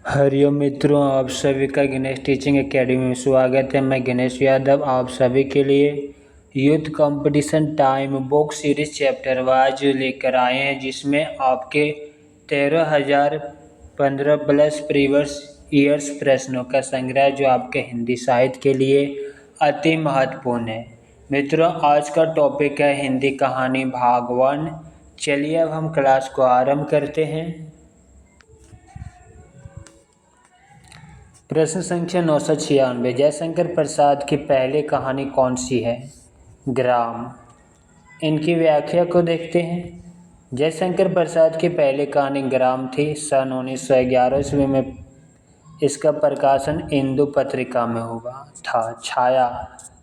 हरिओम मित्रों, आप सभी का गणेश टीचिंग एकेडमी में स्वागत है। मैं गणेश यादव आप सभी के लिए youth competition time book series chapter wise लेकर आए हैं, जिसमें आपके 13,015 प्लस प्रीवियस ईयर्स प्रश्नों का संग्रह जो आपके हिंदी साहित्य के लिए अति महत्वपूर्ण है। मित्रों, आज का टॉपिक है हिंदी कहानी भाग 1। चलिए अब हम क्लास को आरंभ करते हैं। प्रश्न संख्या 996। जयशंकर प्रसाद की पहली कहानी कौन सी है? ग्राम। इनकी व्याख्या को देखते हैं। जयशंकर प्रसाद की पहली कहानी ग्राम थी। सन 1911 ईस्वी में इसका प्रकाशन इंदु पत्रिका में हुआ था। छाया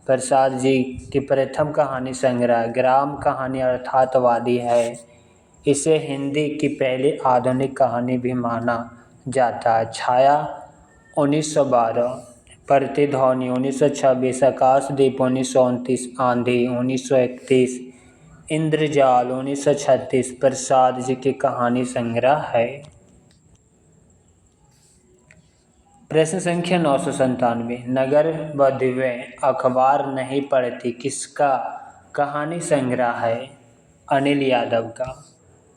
प्रसाद जी की प्रथम कहानी संग्रह ग्राम कहानी अर्थातवादी है। इसे हिंदी की पहली आधुनिक कहानी भी माना जाता है। छाया 1912, प्रतिध्वनि 1926, आकाशदीप 1929, आंधी 1931, इंद्रजाल 1936 प्रसाद जी की कहानी संग्रह है। प्रश्न संख्या 997। नगर वधुएं अखबार नहीं पढ़ती किसका कहानी संग्रह है? अनिल यादव का।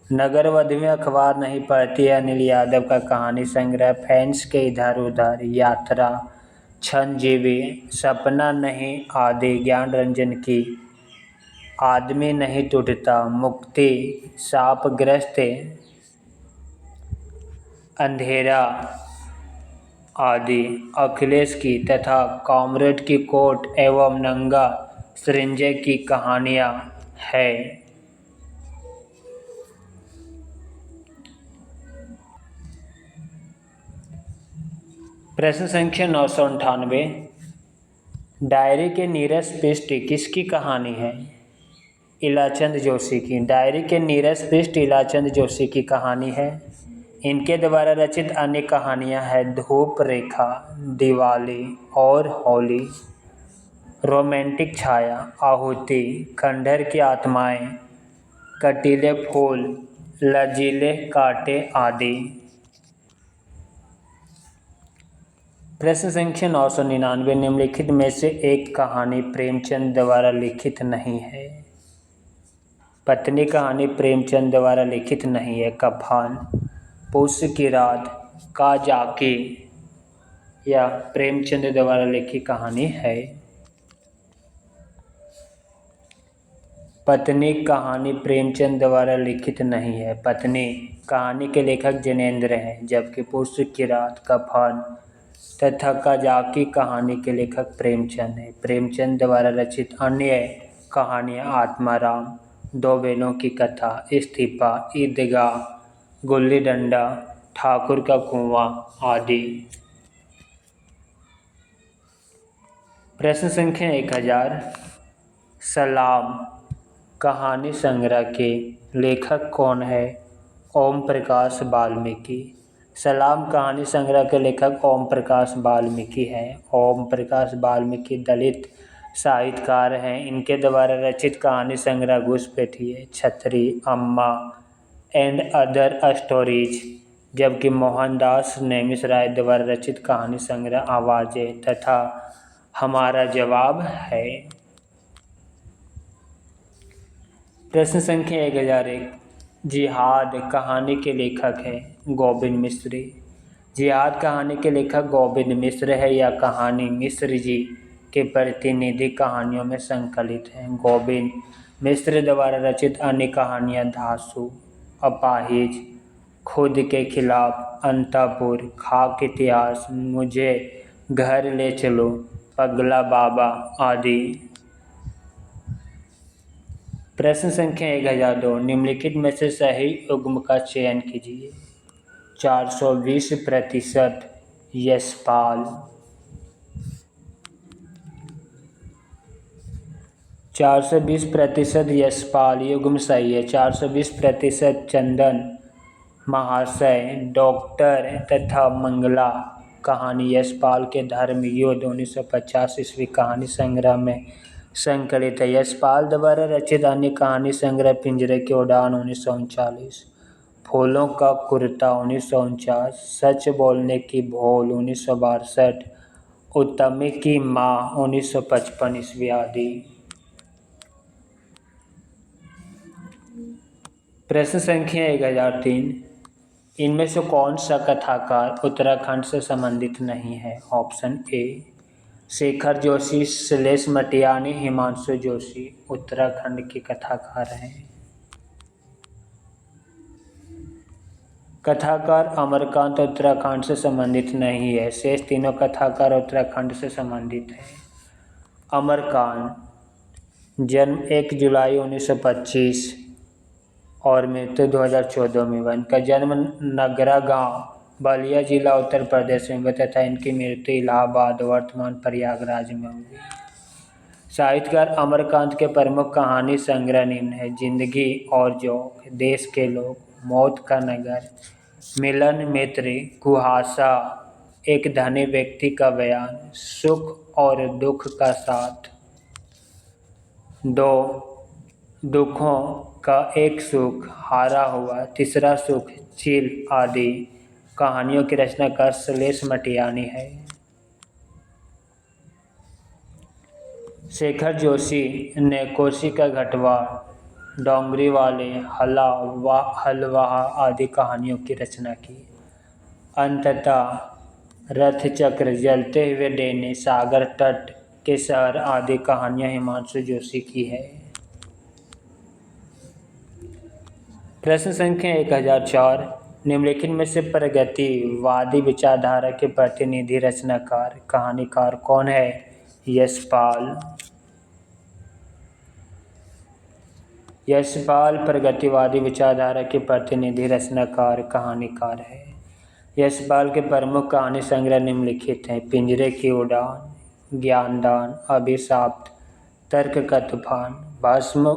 नगर वधुएं अखबार नहीं पढ़ती है अनिल यादव का कहानी संग्रह। फैंस के इधर उधर, यात्रा, क्षणजीवी, सपना नहीं आदि ज्ञान रंजन की, आदमी नहीं टूटता, मुक्ति, शापग्रस्त, अंधेरा आदि अखिलेश की तथा कॉमरेड की कोट एवं नंगा सृंजय की कहानियाँ है। प्रश्न संख्या 998। डायरी के नीरस पृष्ठ किसकी कहानी है? इलाचंद जोशी की। डायरी के नीरस पृष्ठ इलाचंद जोशी की कहानी है। इनके द्वारा रचित अन्य कहानियां हैं धूप रेखा, दिवाली और होली, रोमांटिक छाया, आहुति, खंडहर की आत्माएं, कटीले फूल, लजीले कांटे आदि। प्रश्न संख्या 999। निम्नलिखित में से एक कहानी प्रेमचंद द्वारा लिखित नहीं है। पत्नी कहानी प्रेमचंद द्वारा लिखित नहीं है। कफान, पुष्य की रात, काजाकी या प्रेमचंद द्वारा लिखी कहानी है। पत्नी कहानी प्रेमचंद द्वारा लिखित नहीं है। पत्नी कहानी के लेखक जिनेंद्र हैं, जबकि पुष्य की रात, कफान तथा काजाकी कहानी के लेखक प्रेमचंद हैं। प्रेमचंद द्वारा रचित अन्य कहानियाँ आत्माराम, दो बेलों की कथा, इस्तीफा, ईदगाह, गुल्ली डंडा, ठाकुर का कुआं आदि। प्रश्न संख्या 1000। सलाम कहानी संग्रह के लेखक कौन है? ओम प्रकाश वाल्मीकि। सलाम कहानी संग्रह के लेखक ओम प्रकाश वाल्मीकि हैं। ओम प्रकाश वाल्मीकि दलित साहित्यकार हैं। इनके द्वारा रचित कहानी संग्रह घुसपैठिए, छतरी, अम्मा एंड अदर स्टोरीज, जबकि मोहनदास नेमिष राय द्वारा रचित कहानी संग्रह आवाज़ें तथा हमारा जवाब है। प्रश्न संख्या 1001। जिहाद कहानी के लेखक हैं गोविंद मिश्र। जिहाद कहानी के लेखक गोविंद मिश्र है। यह कहानी मिश्र जी के प्रतिनिधि कहानियों में संकलित है। गोविंद मिश्र द्वारा रचित अन्य कहानियाँ धासु, अपाहिज, खुद के खिलाफ, अंतापुर, खाक इतिहास, मुझे घर ले चलो, पगला बाबा आदि। प्रश्न संख्या 1002। निम्नलिखित में से सही युग्म का चयन कीजिए। 420% यशपाल, 420% यशपाल युग्म सही है। 420% चंदन महाशय, डॉक्टर तथा मंगला कहानी यशपाल के धर्म युद्ध 1950 ईस्वी कहानी संग्रह में संकलित है। यशपाल द्वारा रचित अन्य कहानी संग्रह पिंजरे की उड़ान 1939, फूलों का कुर्ता 1949, सच बोलने की भोल 1962, उत्तमी की माँ 1955 ईस्वी आदि। प्रश्न संख्या 1003, इनमें से कौन सा कथाकार उत्तराखंड से संबंधित नहीं है? ऑप्शन ए शेखर जोशी, श्लेष मटियानी, हिमांशु जोशी उत्तराखंड के कथाकार हैं। कथाकार अमरकांत उत्तराखंड से संबंधित नहीं है, शेष तीनों कथाकार उत्तराखंड से संबंधित हैं। अमरकांत जन्म 1 जुलाई 1925 और मृत्यु 2014 में हुआ। इनका जन्म नगरा गांव, बलिया जिला, उत्तर प्रदेश में हुआ तथा इनकी मृत्यु इलाहाबाद, वर्तमान प्रयागराज में हुई। साहित्यकार अमरकांत के प्रमुख कहानी संग्रह निम्न है: जिंदगी और जोक, देश के लोग, मौत का नगर, मिलन मित्र, कुहासा, एक धनी व्यक्ति का बयान, सुख और दुख का साथ, दो दुखों का एक सुख, हारा हुआ, तीसरा सुख, चील आदि कहानियों की रचनाकार श्लेष मटियानी है। शेखर जोशी ने कोसी का घटवा, डोंगरी वाले, हलवाहा आदि कहानियों की रचना की। अंततः रथचक्र, जलते हुए डेने, सागर तट के शहर आदि कहानियां हिमांशु जोशी की है। प्रश्न संख्या 1004, निम्नलिखित में से प्रगतिवादी विचारधारा के प्रतिनिधि रचनाकार कहानीकार कौन है? यशपाल। यशपाल प्रगतिवादी विचारधारा के प्रतिनिधि रचनाकार कहानीकार है। यशपाल के प्रमुख कहानी संग्रह निम्नलिखित हैं: पिंजरे की उड़ान, ज्ञानदान, अभिशाप्त, तर्क का तूफान, भस्म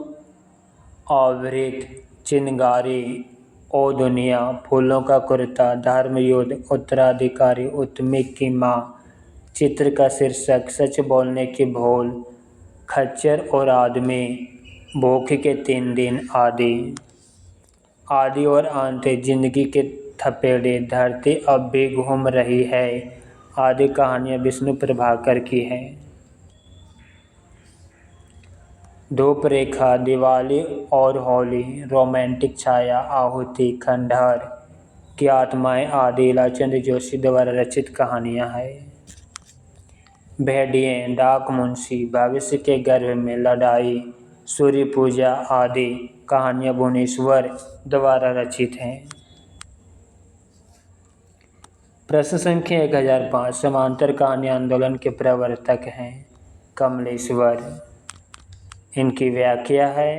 आवृत, चिंगारी, ओ दुनिया, फूलों का कुर्ता, धर्मयुद्ध, उत्तराधिकारी, उत्तमी की माँ, चित्र का शीर्षक, सच बोलने की भोल, खच्चर और आदमी, भूख के 3 दिन आदि और अंत, जिंदगी के थपेड़े, धरती अब भी घूम रही है आदि कहानियाँ विष्णु प्रभाकर की हैं। धूप रेखा, दिवाली और होली, रोमांटिक छाया, आहुति, खंडहर की आत्माएं आदि इलाचंद जोशी द्वारा रचित कहानियाँ हैं। भेड़िए, डाक मुंशी, भविष्य के गर्भ में, लड़ाई, सूर्य पूजा आदि कहानियाँ भुवनेश्वर द्वारा रचित हैं। प्रश्न संख्या 1005, समांतर कहानी आंदोलन के प्रवर्तक हैं कमलेश्वर। इनकी व्याख्या है: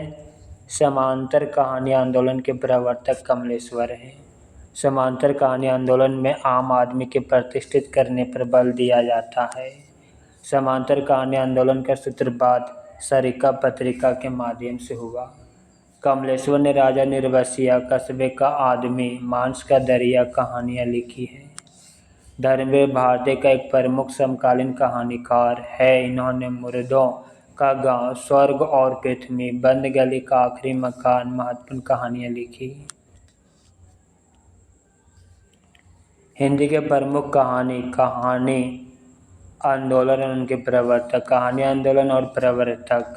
समांतर कहानी आंदोलन के प्रवर्तक कमलेश्वर हैं। समांतर कहानी आंदोलन में आम आदमी के प्रतिष्ठित करने पर बल दिया जाता है। समांतर कहानी आंदोलन का सूत्रपात सरिका पत्रिका के माध्यम से हुआ। कमलेश्वर ने राजा निर्बसिया, कस्बे का आदमी, मांस का दरिया कहानियाँ लिखी हैं। धर्मवीर भारती का एक प्रमुख समकालीन कहानीकार है। इन्होंने मुर्दों का गांव, स्वर्ग और पृथ्वी, बंद गली का आखिरी मकान महत्वपूर्ण कहानियाँ लिखी। हिंदी के प्रमुख कहानी आंदोलन और उनके प्रवर्तक। कहानी आंदोलन और प्रवर्तक: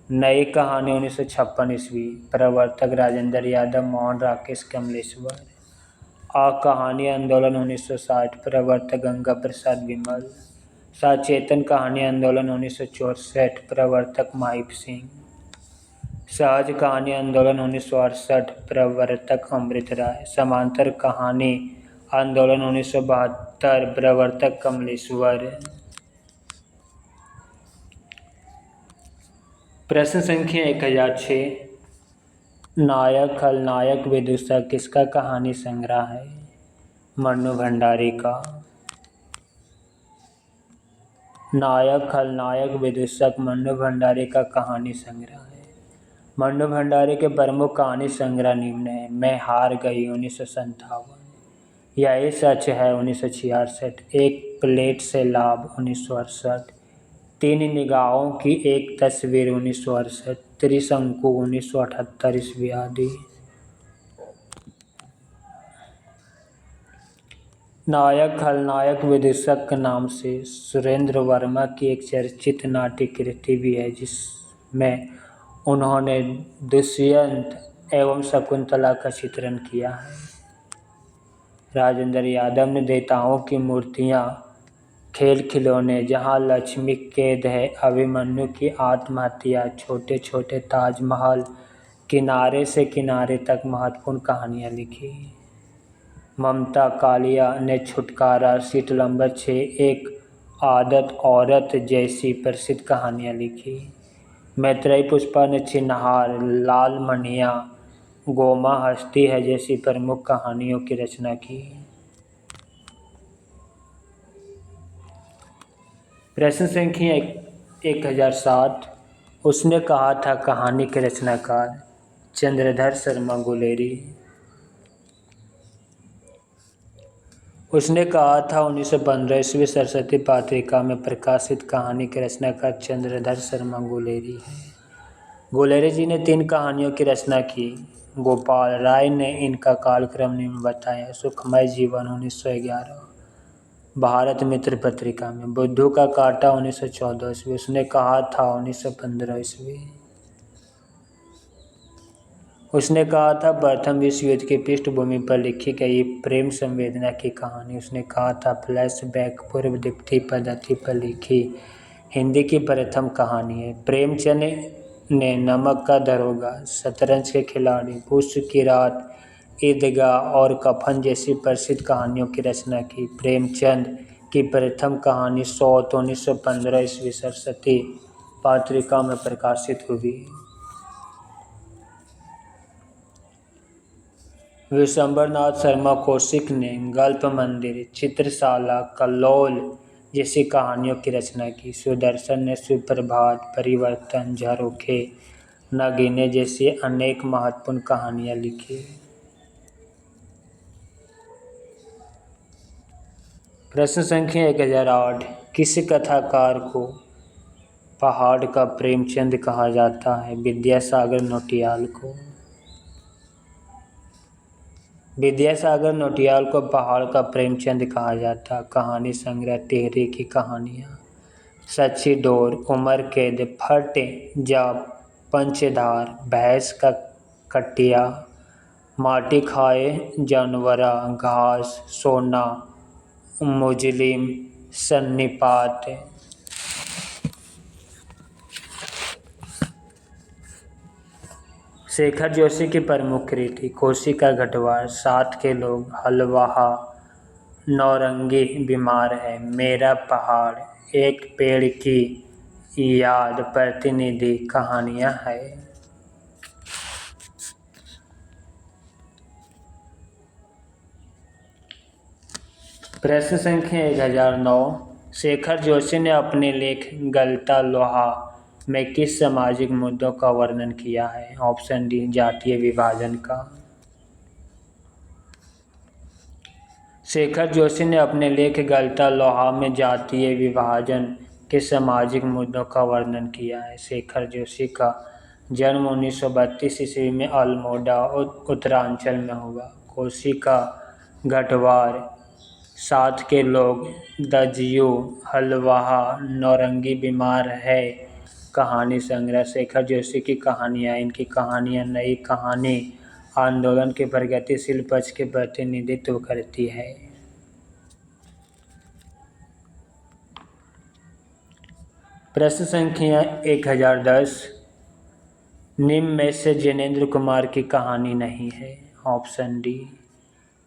नई कहानी 1956 ईस्वी, प्रवर्तक राजेंद्र यादव, मोहन राकेश कमलेश्वर। कहानी आंदोलन 1960, प्रवर्तक गंगा प्रसाद विमल। सचेतन कहानी आंदोलन 1964, प्रवर्तक माहिप सिंह। सहज कहानी आंदोलन 1968, प्रवर्तक अमृत राय। समांतर कहानी आंदोलन 1972, प्रवर्तक कमलेश्वर। प्रश्न संख्या 1006, नायक, खलनायक, विदूषक किसका कहानी संग्रह है? मन्नू भंडारी का। नायक, खलनायक, विदूषक मन्नू भंडारी का कहानी संग्रह है। मन्नू भंडारी के प्रमुख कहानी संग्रह निम्न है: मैं हार गई 1957, यही सच है 1966, एक प्लेट से लाभ 1968, 3 निगाहों की एक तस्वीर 1968, त्रिशंकु 1978 ईस्वी आदि। नायक खलनायक विदूषक के नाम से सुरेंद्र वर्मा की एक चर्चित नाट्य कृति भी है, जिसमें उन्होंने दुष्यंत एवं शकुंतला का चित्रण किया है। राजेंद्र यादव ने देवताओं की मूर्तियाँ, खेल खिलौने, जहाँ लक्ष्मी कैद है, अभिमन्यु की आत्महत्या, छोटे छोटे ताजमहल, किनारे से किनारे तक महत्वपूर्ण कहानियाँ लिखी। ममता कालिया ने छुटकारा, सीट नंबर 6, एक आदत औरत जैसी प्रसिद्ध कहानियाँ लिखी। मैत्रेयी पुष्पा ने चिन्हार, लाल मनिया, गोमा हस्ती है जैसी प्रमुख कहानियों की रचना की। प्रश्न संख्या 1007। उसने कहा था कहानी के रचनाकार चंद्रधर शर्मा गुलेरी। उसने कहा था 1915 ईस्वी सरस्वती पत्रिका में प्रकाशित कहानी के रचनाकार चंद्रधर शर्मा गुलेरी है। गुलेरी जी ने 3 कहानियों की रचना की। गोपाल राय ने इनका कालक्रम निम्न बताया। सुखमय जीवन 1911, भारत मित्र पत्रिका में। बुद्धू का कांटा 1914 ईस्वी, उसने कहा था 1915 ईस्वी। उसने कहा था प्रथम विश्व युद्ध की पृष्ठभूमि पर लिखी गई प्रेम संवेदना की कहानी। उसने कहा था फ्लैशबैक पूर्व दीप्ति पद्धति पर लिखी हिंदी की प्रथम कहानी है। प्रेमचंद ने नमक का दरोगा, शतरंज के खिलाड़ी, पुष्प की रात, ईदगाह और कफन जैसी प्रसिद्ध कहानियों की रचना की। प्रेमचंद की प्रथम कहानी सौत 1915 ईस्वी सरस्वती पत्रिका में प्रकाशित हुई। विशंबरनाथ शर्मा कौशिक ने गल्प मंदिर, चित्रशाला, कल्लोल जैसी कहानियों की रचना की। सुदर्शन ने सुप्रभात, परिवर्तन, झरोखे, नगीने जैसी अनेक महत्वपूर्ण कहानियाँ लिखी। प्रश्न संख्या 1008। किस कथाकार को पहाड़ का प्रेमचंद कहा जाता है? विद्यासागर नौटियाल को। विद्यासागर नौटियाल को पहाड़ का प्रेमचंद कहा जाता। कहानी संग्रह टिहरी की कहानियाँ, सच्ची डोर, उमर कैद, फट जा, पंचधार, भैंस का कटिया, माटी खाए जानवरा, घास, सोना, मुजलिम, सन्निपात। शेखर जोशी की प्रमुख कृति कोसी का घटवार, साथ के लोग, हलवाहा, नौरंगी बीमार है, मेरा पहाड़, एक पेड़ की याद, प्रतिनिधि कहानियाँ है। प्रश्न संख्या 1009। शेखर जोशी ने अपने लेख गलता लोहा में किस सामाजिक मुद्दों का वर्णन किया है? ऑप्शन डी, जातीय विभाजन का। शेखर जोशी ने अपने लेख गलता लोहा में जातीय विभाजन के सामाजिक मुद्दों का वर्णन किया है। शेखर जोशी का जन्म 1932 ईस्वी में अल्मोड़ा, उत्तरांचल में हुआ। कोसी का घटवार, साथ के लोग, दजियो, हलवाहा, नौरंगी बीमार है कहानी संग्रह शेखर जोशी की कहानियाँ। इनकी कहानियाँ नई कहानी आंदोलन के प्रगतिशील पक्ष के प्रतिनिधित्व करती है। प्रश्न संख्या 1010। निम्न में से जैनेंद्र कुमार की कहानी नहीं है। ऑप्शन डी,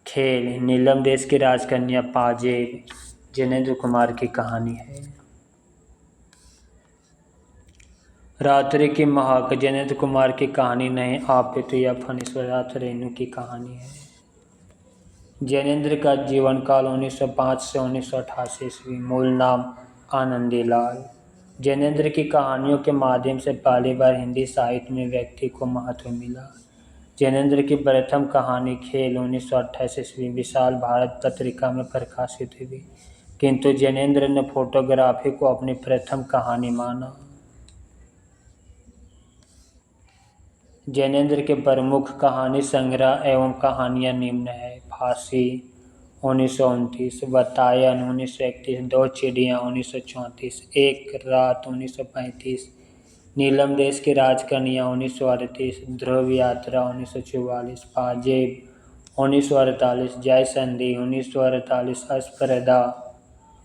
खेल, नीलम देश की राजकन्या पाजेब जैनेंद्र कुमार की कहानी है। रात्रि की महक जैनेंद्र कुमार की कहानी नहीं, आपितु या फणीश्वरनाथ रेणु की कहानी है। जैनेंद्र का जीवन काल 1905 से 1988 ईस्वी। मूल नाम आनंदीलाल। जैनेंद्र की कहानियों के माध्यम से पहली बार हिंदी साहित्य में व्यक्ति को महत्व मिला। जैनेंद्र की प्रथम कहानी खेल 1928 ईस्वी विशाल भारत पत्रिका में प्रकाशित हुई, किंतु जैनेंद्र ने फोटोग्राफी को अपनी प्रथम कहानी माना। जैनेंद्र के प्रमुख कहानी संग्रह एवं कहानियाँ निम्न है। फांसी, 1929, वातायन 1931, दो चिड़ियाँ 1934, एक रात 1935, नीलम देश की राजकन्या 1938, ध्रुव यात्रा 1944, पाजेब 1948, जय संधि 1948, अस्पर्धा,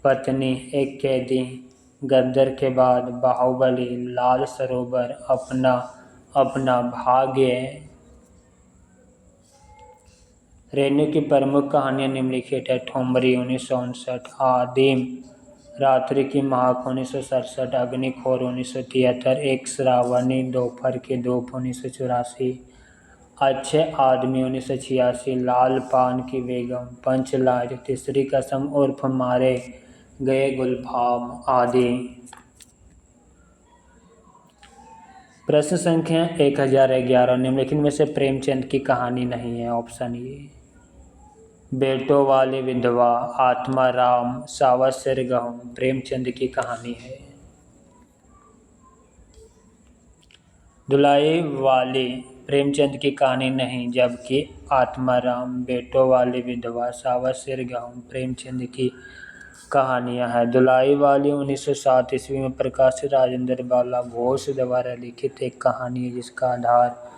पत्नी, एक कैदी, गद्दर के बाद बाहुबली, लाल सरोवर, अपना अपना भाग्य। रेणु की प्रमुख कहानियाँ निम्नलिखित है। ठुमरी 1959, आदिम, रात्रि की महक 1967, अग्निखोर 1973, एक श्रावणी, दोपहर की धूप 1984, अच्छे आदमी 1986, लाल पान की बेगम, पंचलाज, तीसरी कसम उर्फ मारे गए गुलफाम आदि। प्रश्न संख्या 1011, निम्नलिखित में से प्रेमचंद की कहानी नहीं है। ऑप्शन ए बेटों वाली विधवा, आत्माराम, सावा सिरगहूँ प्रेमचंद की कहानी है। दुलाई वाली प्रेमचंद की कहानी नहीं, जबकि आत्माराम, बेटों वाली विधवा, सावा सिरगहूँ प्रेमचंद की कहानियाँ हैं। दुलाई वाली 1907 ईस्वी में प्रकाशित राजेंद्र बाला घोष द्वारा लिखित एक कहानी है, जिसका आधार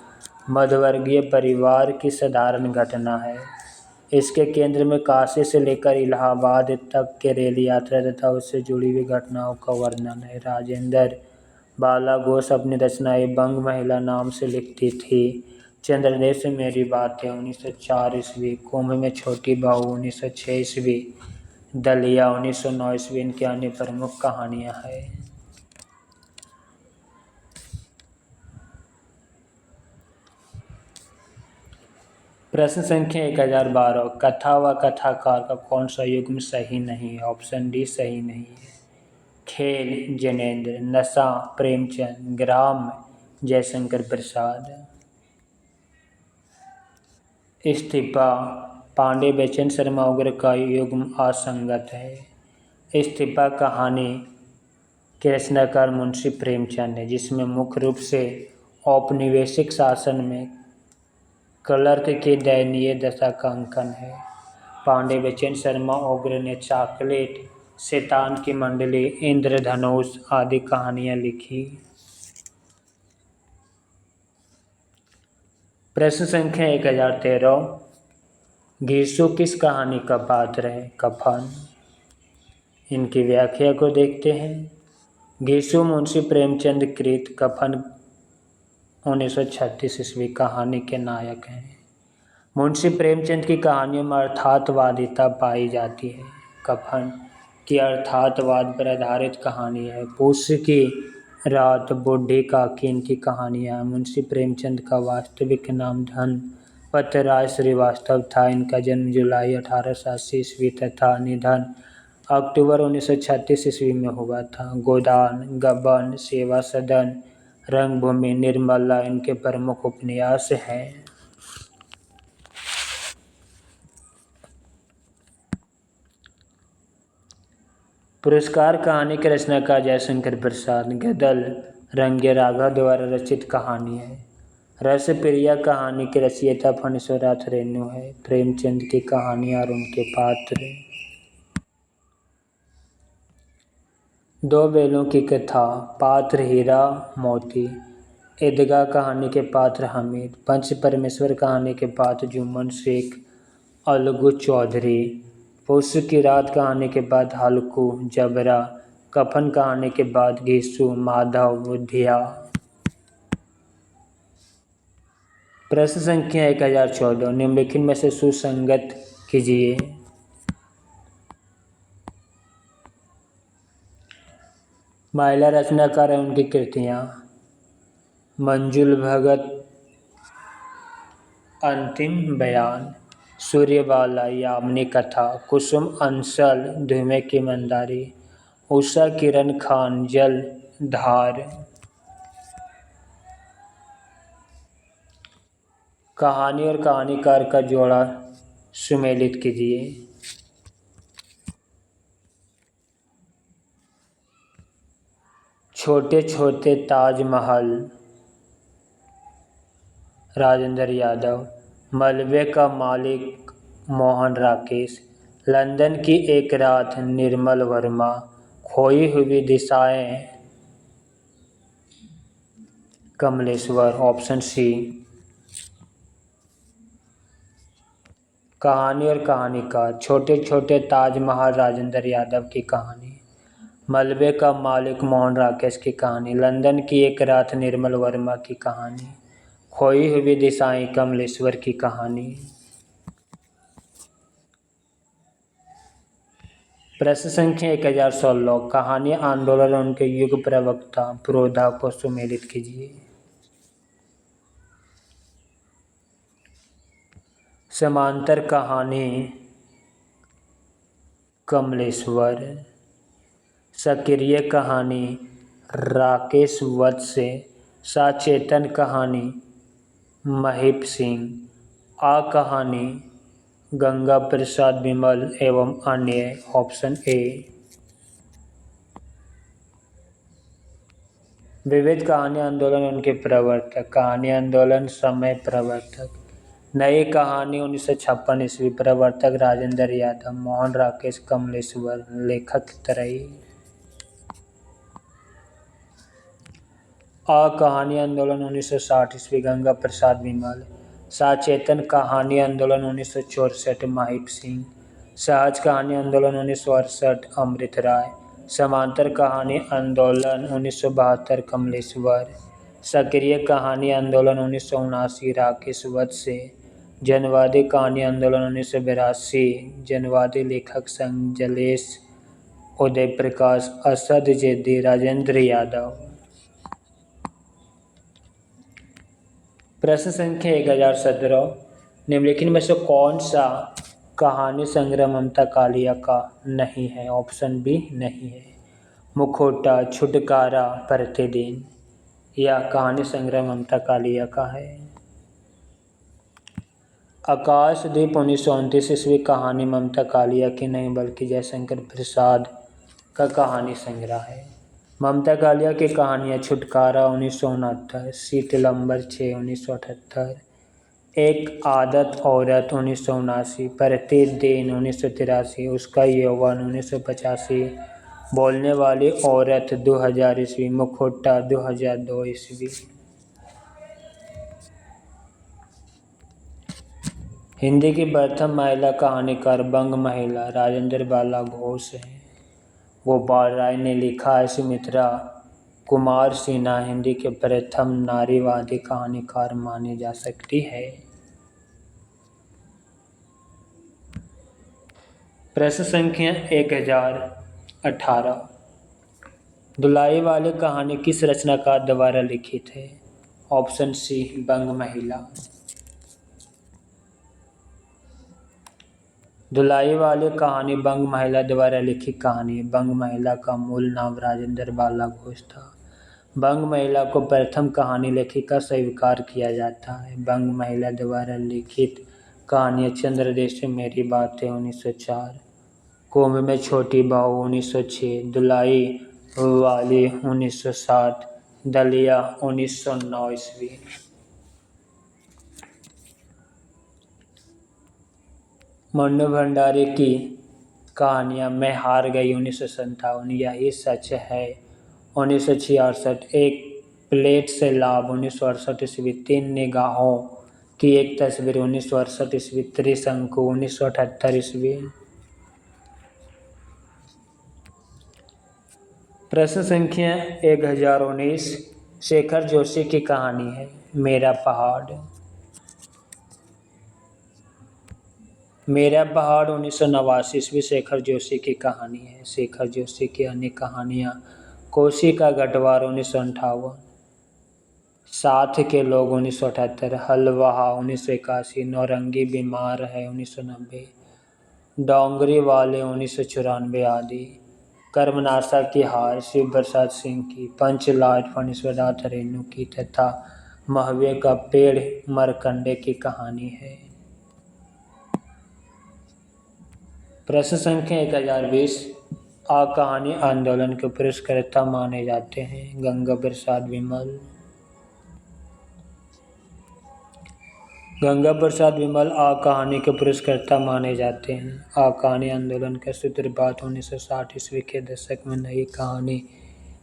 मध्यवर्गीय परिवार की साधारण घटना है। इसके केंद्र में काशी से लेकर इलाहाबाद तक के रेल यात्रा तथा उससे जुड़ी हुई घटनाओं का वर्णन है। राजेंद्र बाला घोष अपनी रचनाएं बंग महिला नाम से लिखती थी। चंद्रदेश में मेरी बातें 1904 ईस्वी, कुंभ में छोटी बहू 1906 ईस्वी, दलिया 1909 ईस्वी इनकी अन्य प्रमुख कहानियां हैं। प्रश्न संख्या 1012, कथा व कथाकार का कौन सा युग्म सही नहीं है। ऑप्शन डी सही नहीं है। खेल जैनेन्द्र, नशा प्रेमचंद, ग्राम जयशंकर प्रसाद। इस्तीफा पांडे बेचन शर्मा उग्र का युग्म असंगत है। इस्तीफा कहानी के रचनाकार मुंशी प्रेमचंद है, जिसमें मुख्य रूप से औपनिवेशिक शासन में क्लर्क की दयनीय दशा का अंकन है। पांडे बेचन शर्मा उग्र ने चॉकलेट, शैतान की मंडली, इंद्रधनुष आदि कहानियां लिखी। प्रश्न संख्या 1013, घीसू किस कहानी का पात्र है। कफन। इनकी व्याख्या को देखते हैं। घीसू मुंशी प्रेमचंद कृत कफन 1936 ईस्वी कहानी के नायक हैं। मुंशी प्रेमचंद की कहानियों में अर्थातवादिता पाई जाती है। कफन की अर्थातवाद पर आधारित कहानी है। पुष्य की रात, बूढ़ी काकी इनकी कहानियाँ हैं। मुंशी प्रेमचंद का वास्तविक नाम धनपत राय श्रीवास्तव था। इनका जन्म जुलाई 1880 ईस्वी तथा निधन अक्टूबर 1936 ईस्वी में हुआ था। गोदान, गबन, सेवा सदन, रंगभूमि, निर्मला इनके प्रमुख उपन्यास हैं। पुरस्कार कहानी के रचनाकार जयशंकर प्रसाद। गदल रंगे राघव द्वारा रचित कहानी है। रस प्रिया कहानी के रचयिता फणीश्वरनाथ रेणु है। प्रेमचंद की कहानियाँ और उनके पात्र। दो बैलों की कथा, पात्र हीरा मोती। ईदगाह कहानी के पात्र हामिद। पंच परमेश्वर कहानी के पात्र जुम्मन शेख, अलगू चौधरी। पुष्य की रात कहानी के बाद हल्कू, जबरा। कफन कहानी के बाद घीसू, माधव, बुधिया। प्रश्न संख्या 1014, निम्नलिखित में से सुसंगत कीजिए। महिला रचनाकार है उनकी कृतियाँ। मंजुल भगत, अंतिम बयान, सूर्यबाला, यामिनी कथा, कुसुम अंसल, धुएं की मंदारी, उषा किरण खान, जल धार। कहानी और कहानीकार का जोड़ा सुमेलित कीजिए। छोटे छोटे ताजमहल, राजेंद्र यादव। मलबे का मालिक, मोहन राकेश। लंदन की एक रात, निर्मल वर्मा। खोई हुई दिशाएं, कमलेश्वर, ऑप्शन सी। कहानी और कहानीकार, छोटे छोटे ताजमहल, राजेंद्र यादव की कहानी। मलबे का मालिक, मोहन राकेश की कहानी। लंदन की एक रात, निर्मल वर्मा की कहानी। खोई हुई दिशाएं, कमलेश्वर की कहानी। प्रश्न संख्या 1016, कहानी आंदोलन और उनके युग प्रवक्ता पुरोधा को सुमेलित कीजिए। समांतर कहानी, कमलेश्वर। सक्रिय कहानी, राकेश वत्स से। सचेतन कहानी, महीप सिंह। आ कहानी, गंगा प्रसाद विमल एवं अन्य, ऑप्शन ए। विविध कहानी आंदोलन उनके प्रवर्तक, कहानी आंदोलन समय प्रवर्तक। नई कहानी 1956 ईस्वी, प्रवर्तक राजेंद्र यादव, मोहन राकेश, कमलेश्वर, लेखक त्रयी। आ कहानी आंदोलन 1960 ईस्वी, गंगा प्रसाद विमल। सचेतन कहानी आंदोलन 1964, महीप सिंह। सहज कहानी आंदोलन 1968, अमृत राय। समांतर कहानी आंदोलन 1972, कमलेश्वर। सक्रिय कहानी आंदोलन 1979, राकेश वत्स से। जनवादी कहानी आंदोलन 1982, जनवादी लेखक संघ, जलेश, उदय प्रकाश, असद जैदी, राजेंद्र यादव। प्रश्न संख्या 1017, निम्नलिखित में से कौन सा कहानी संग्रह ममता कालिया का नहीं है? ऑप्शन बी नहीं है। मुखौटा, छुटकारा, प्रतिदिन। यह कहानी संग्रह ममता कालिया का है। आकाशदीप 1929 ईस्वी, कहानी ममता कालिया की नहीं बल्कि जयशंकर प्रसाद का कहानी संग्रह है। ममता कालिया की कहानियाँ, छुटकारा 1969, शीतलंबर 6 1978, एक आदत औरत 1979, प्रतिदिन 1983, उसका यौवन 1985, बोलने वाली औरत 2000 ईस्वी, मुखौटा 2002 ईस्वी। हिंदी की प्रथम महिला कहानीकार, बंग महिला, राजेंद्र बाला घोष है। गोपाल राय ने लिखा है। सुमित्रा कुमार सिन्हा हिंदी के प्रथम नारीवादी कहानीकार मानी जा सकती है। प्रश्न संख्या 1018, धुलाई वाली कहानी किस रचनाकार द्वारा लिखित है? ऑप्शन सी, बंग महिला। धुलाई वाली कहानी बंग महिला द्वारा लिखित कहानी है। बंग महिला का मूल नाम राजेंद्र बाला घोष था। बंग महिला को प्रथम कहानी लेखिका स्वीकार किया जाता है। बंग महिला द्वारा लिखित कहानियाँ, चंद्रदेश से मेरी बातें 1904, कुंभ में छोटी बहू 1906, धुलाई वाली 1907, दलिया 1909 ईस्वी। मन्नू भंडारी की कहानियाँ, मैं हार गई 1957, यही सच है 1966, एक प्लेट से लाभ 1968 ईस्वी, तीन निगाहों की एक तस्वीर 1968 ईस्वी, त्रिशंकु 1978 ईस्वी। प्रश्न संख्या 1019, शेखर जोशी की कहानी है मेरा पहाड़। मेरा पहाड़ 1989 ईस्वी, शेखर जोशी की कहानी है। शेखर जोशी की अन्य कहानियाँ, कोसी का गटवार 1958, साथ के लोग 1978, हलवाहा 1981, नौरंगी बीमार है 1990, डोंगरी वाले 1994 आदि। कर्मनाशा की हार शिव प्रसाद सिंह की, पंचलाट फणीश्वरनाथ रेणु की तथा महवे का पेड़ मरकंडे की कहानी है। प्रश्न संख्या 1020, आ कहानी आंदोलन के पुरस्कर्ता माने जाते हैं गंगा प्रसाद विमल। गंगा प्रसाद विमल आ कहानी के पुरस्कर्ता माने जाते हैं। आ कहानी आंदोलन का सूत्रपात 1960 ईस्वी के दशक में नई कहानी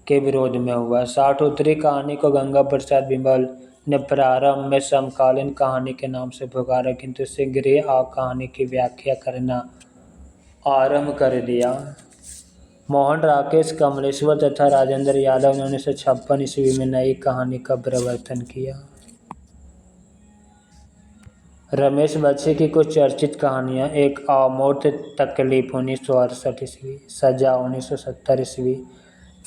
के विरोध में हुआ। 60 उत्तरी कहानी को गंगा प्रसाद विमल ने प्रारंभ में समकालीन कहानी के नाम से पुकारा, किंतु शीघ्र ही आ कहानी की व्याख्या करना आरंभ कर दिया। मोहन राकेश कमलेश्वर तथा राजेंद्र यादव ने 1956 ईस्वी में नई कहानी का प्रवर्तन किया। रमेश बच्चे की कुछ चर्चित कहानियाँ: एक अमूर्त तकलीफ 1968 ईस्वी, सजा 1970 ईस्वी,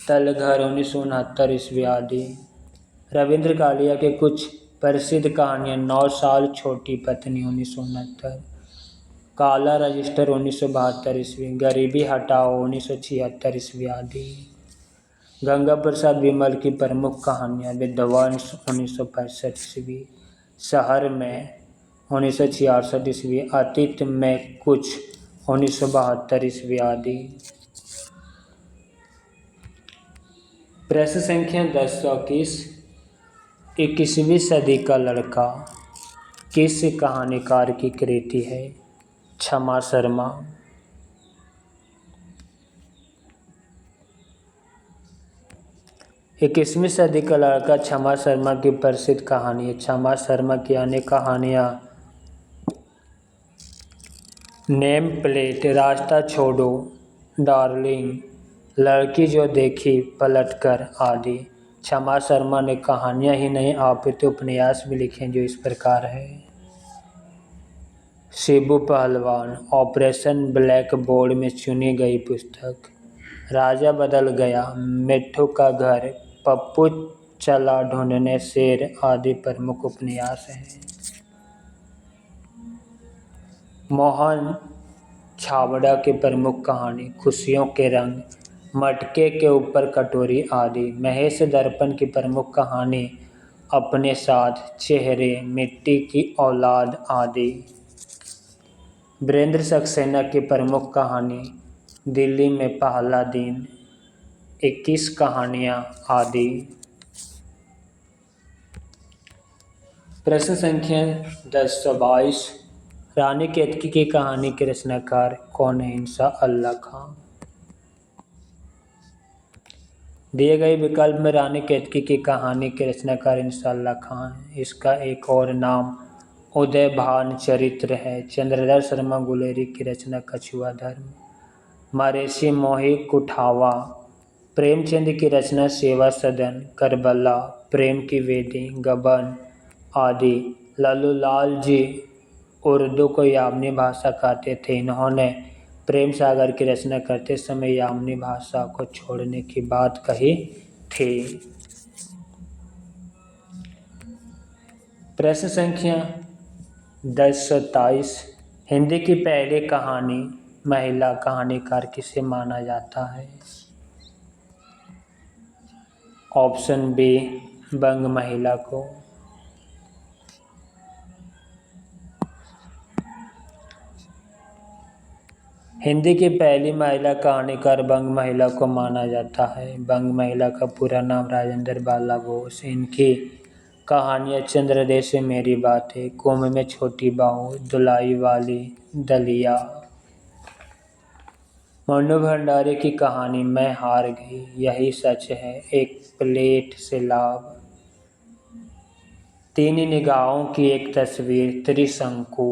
तलघर 1969 ईस्वी आदि। रविंद्र कालिया के कुछ प्रसिद्ध कहानियाँ: 9 साल छोटी पत्नी 1969, काला रजिस्टर 1972 ईस्वी, गरीबी हटाओ 1976 ईस्वी आदि। गंगा प्रसाद विमल की प्रमुख कहानियाँ: विध्वंस 1965 ईस्वी, शहर में 1966 ईस्वी, अतीत में कुछ 1972 ईस्वी आदि। प्रश्न संख्या 1021, 21वीं सदी का लड़का किस कहानीकार की कृति है? क्षमा शर्मा। 21वीं सदी का लड़का क्षमा शर्मा की प्रसिद्ध कहानी है। क्षमा शर्मा की अन्य कहानियाँ नेम प्लेट, रास्ता छोड़ो, डार्लिंग, लड़की जो देखी पलटकर आदि। क्षमा शर्मा ने कहानियाँ ही नहीं अपितु उपन्यास भी लिखे जो इस प्रकार है। शिबू पहलवान, ऑपरेशन ब्लैक बोर्ड में चुनी गई पुस्तक, राजा बदल गया, मिट्ठू का घर, पप्पू चला ढूंढने शेर आदि प्रमुख उपन्यास हैं। मोहन छाबड़ा की प्रमुख कहानी खुशियों के रंग, मटके के ऊपर कटोरी आदि। महेश दर्पण की प्रमुख कहानी अपने साथ चेहरे, मिट्टी की औलाद आदि। वीरेंद्र सक्सेना की प्रमुख कहानी दिल्ली में पहला दिन, 21 कहानियाँ आदि। प्रश्न संख्या 1022, रानी केतकी की कहानी के रचनाकार कौन है? इंशाअल्लाह अल्लाह खां। दिए गए विकल्प में रानी केतकी की कहानी के रचनाकार इंशाअल्लाह खां है। इसका एक और नाम उदयभान चरित्र है। चंद्रधर शर्मा गुलेरी की रचना कछुआ धर्म। महर्षि मोहि कुठावा। प्रेमचंद की रचना सेवा सदन, करबला, प्रेम की वेदी, गबन आदि। लल्लूलाल जी उर्दू को यामनी भाषा कहते थे। इन्होंने प्रेम सागर की रचना करते समय यामनी भाषा को छोड़ने की बात कही थी। प्रश्न संख्या 1027, हिंदी की पहली कहानी महिला कहानीकार किसे माना जाता है? ऑप्शन बी, बंग महिला को। हिंदी की पहली महिला कहानीकार बंग महिला को माना जाता है। बंग महिला का पूरा नाम राजेंद्र बाला घोष। इनकी कहानियाँ चंद्रदेश से मेरी बातें, कुंभ में छोटी बहू, दुलाई वाली दलिया। मन्नू भंडारी की कहानी मैं हार गई, यही सच है, एक प्लेट से लाभ, तीन निगाहों की एक तस्वीर, त्रिशंकु।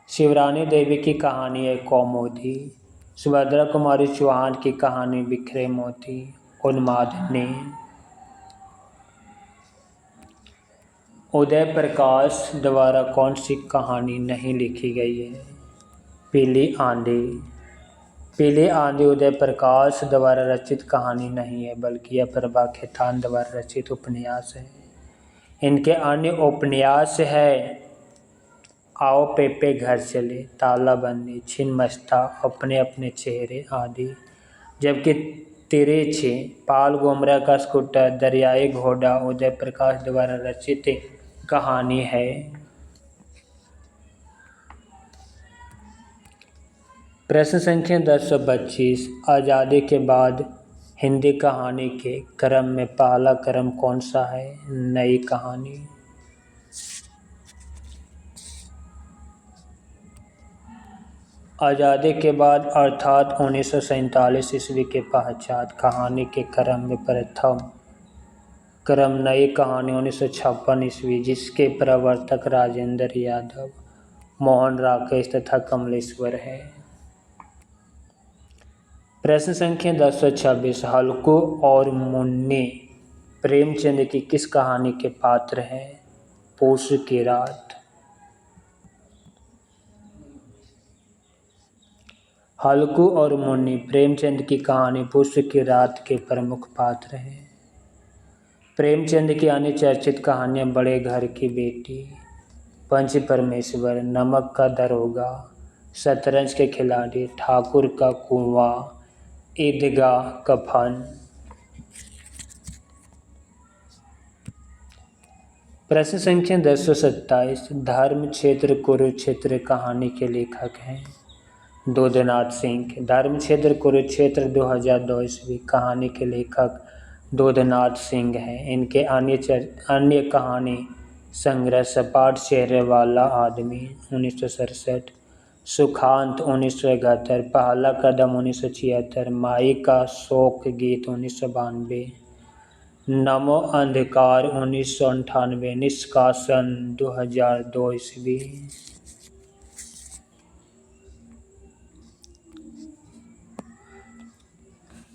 शिवरानी देवी की कहानी है कौमुदी। सुभद्रा कुमारी चौहान की कहानी बिखरे मोती, उन्मादनी। उदय प्रकाश द्वारा कौन सी कहानी नहीं लिखी गई है? पीली आंधी। पीली आंधी उदय प्रकाश द्वारा रचित कहानी नहीं है, बल्कि यह प्रभा खेतान द्वारा रचित उपन्यास है। इनके अन्य उपन्यास है आओ पेपे घर चले, तालाबंदी, छिन्नमस्ता, अपने अपने चेहरे आदि। जबकि तिरछी, पाल गोमरा का स्कूटर, दरियाई घोड़ा उदय प्रकाश द्वारा रचित कहानी है। प्रश्न संख्या 1025, आज़ादी के बाद हिंदी कहानी के क्रम में पहला क्रम कौन सा है? नई कहानी। आज़ादी के बाद अर्थात 1947 ईस्वी के पश्चात कहानी के क्रम में प्रथम क्रम नई कहानी 1956 ईस्वी, जिसके प्रवर्तक राजेंद्र यादव, मोहन राकेश तथा कमलेश्वर है। प्रश्न संख्या 1026, हल्कू और मुन्नी प्रेमचंद की किस कहानी के पात्र हैं? पूस की रात। हल्कू और मुन्नी प्रेमचंद की कहानी पूस की रात के प्रमुख पात्र हैं। प्रेमचंद की अन्य चर्चित कहानियाँ बड़े घर की बेटी, पंच परमेश्वर, नमक का दरोगा, शतरंज के खिलाड़ी, ठाकुर का कुआं, ईदगाह कफन। प्रश्न संख्या 1027, धर्म क्षेत्र कुरुक्षेत्र कहानी के लेखक हैं? दूधनाथ सिंह। धर्म क्षेत्र कुरुक्षेत्र 2002 ईस्वी कहानी के लेखक दूधनाथ सिंह हैं। इनके अन्य कहानी संग्रह सपाट चेहरे वाला आदमी 1967, सुखांत 1971, पहला कदम 1976, माई का शोक गीत 1992, नमो अंधकार 1998, निष्कासन 2002 ईस्वी।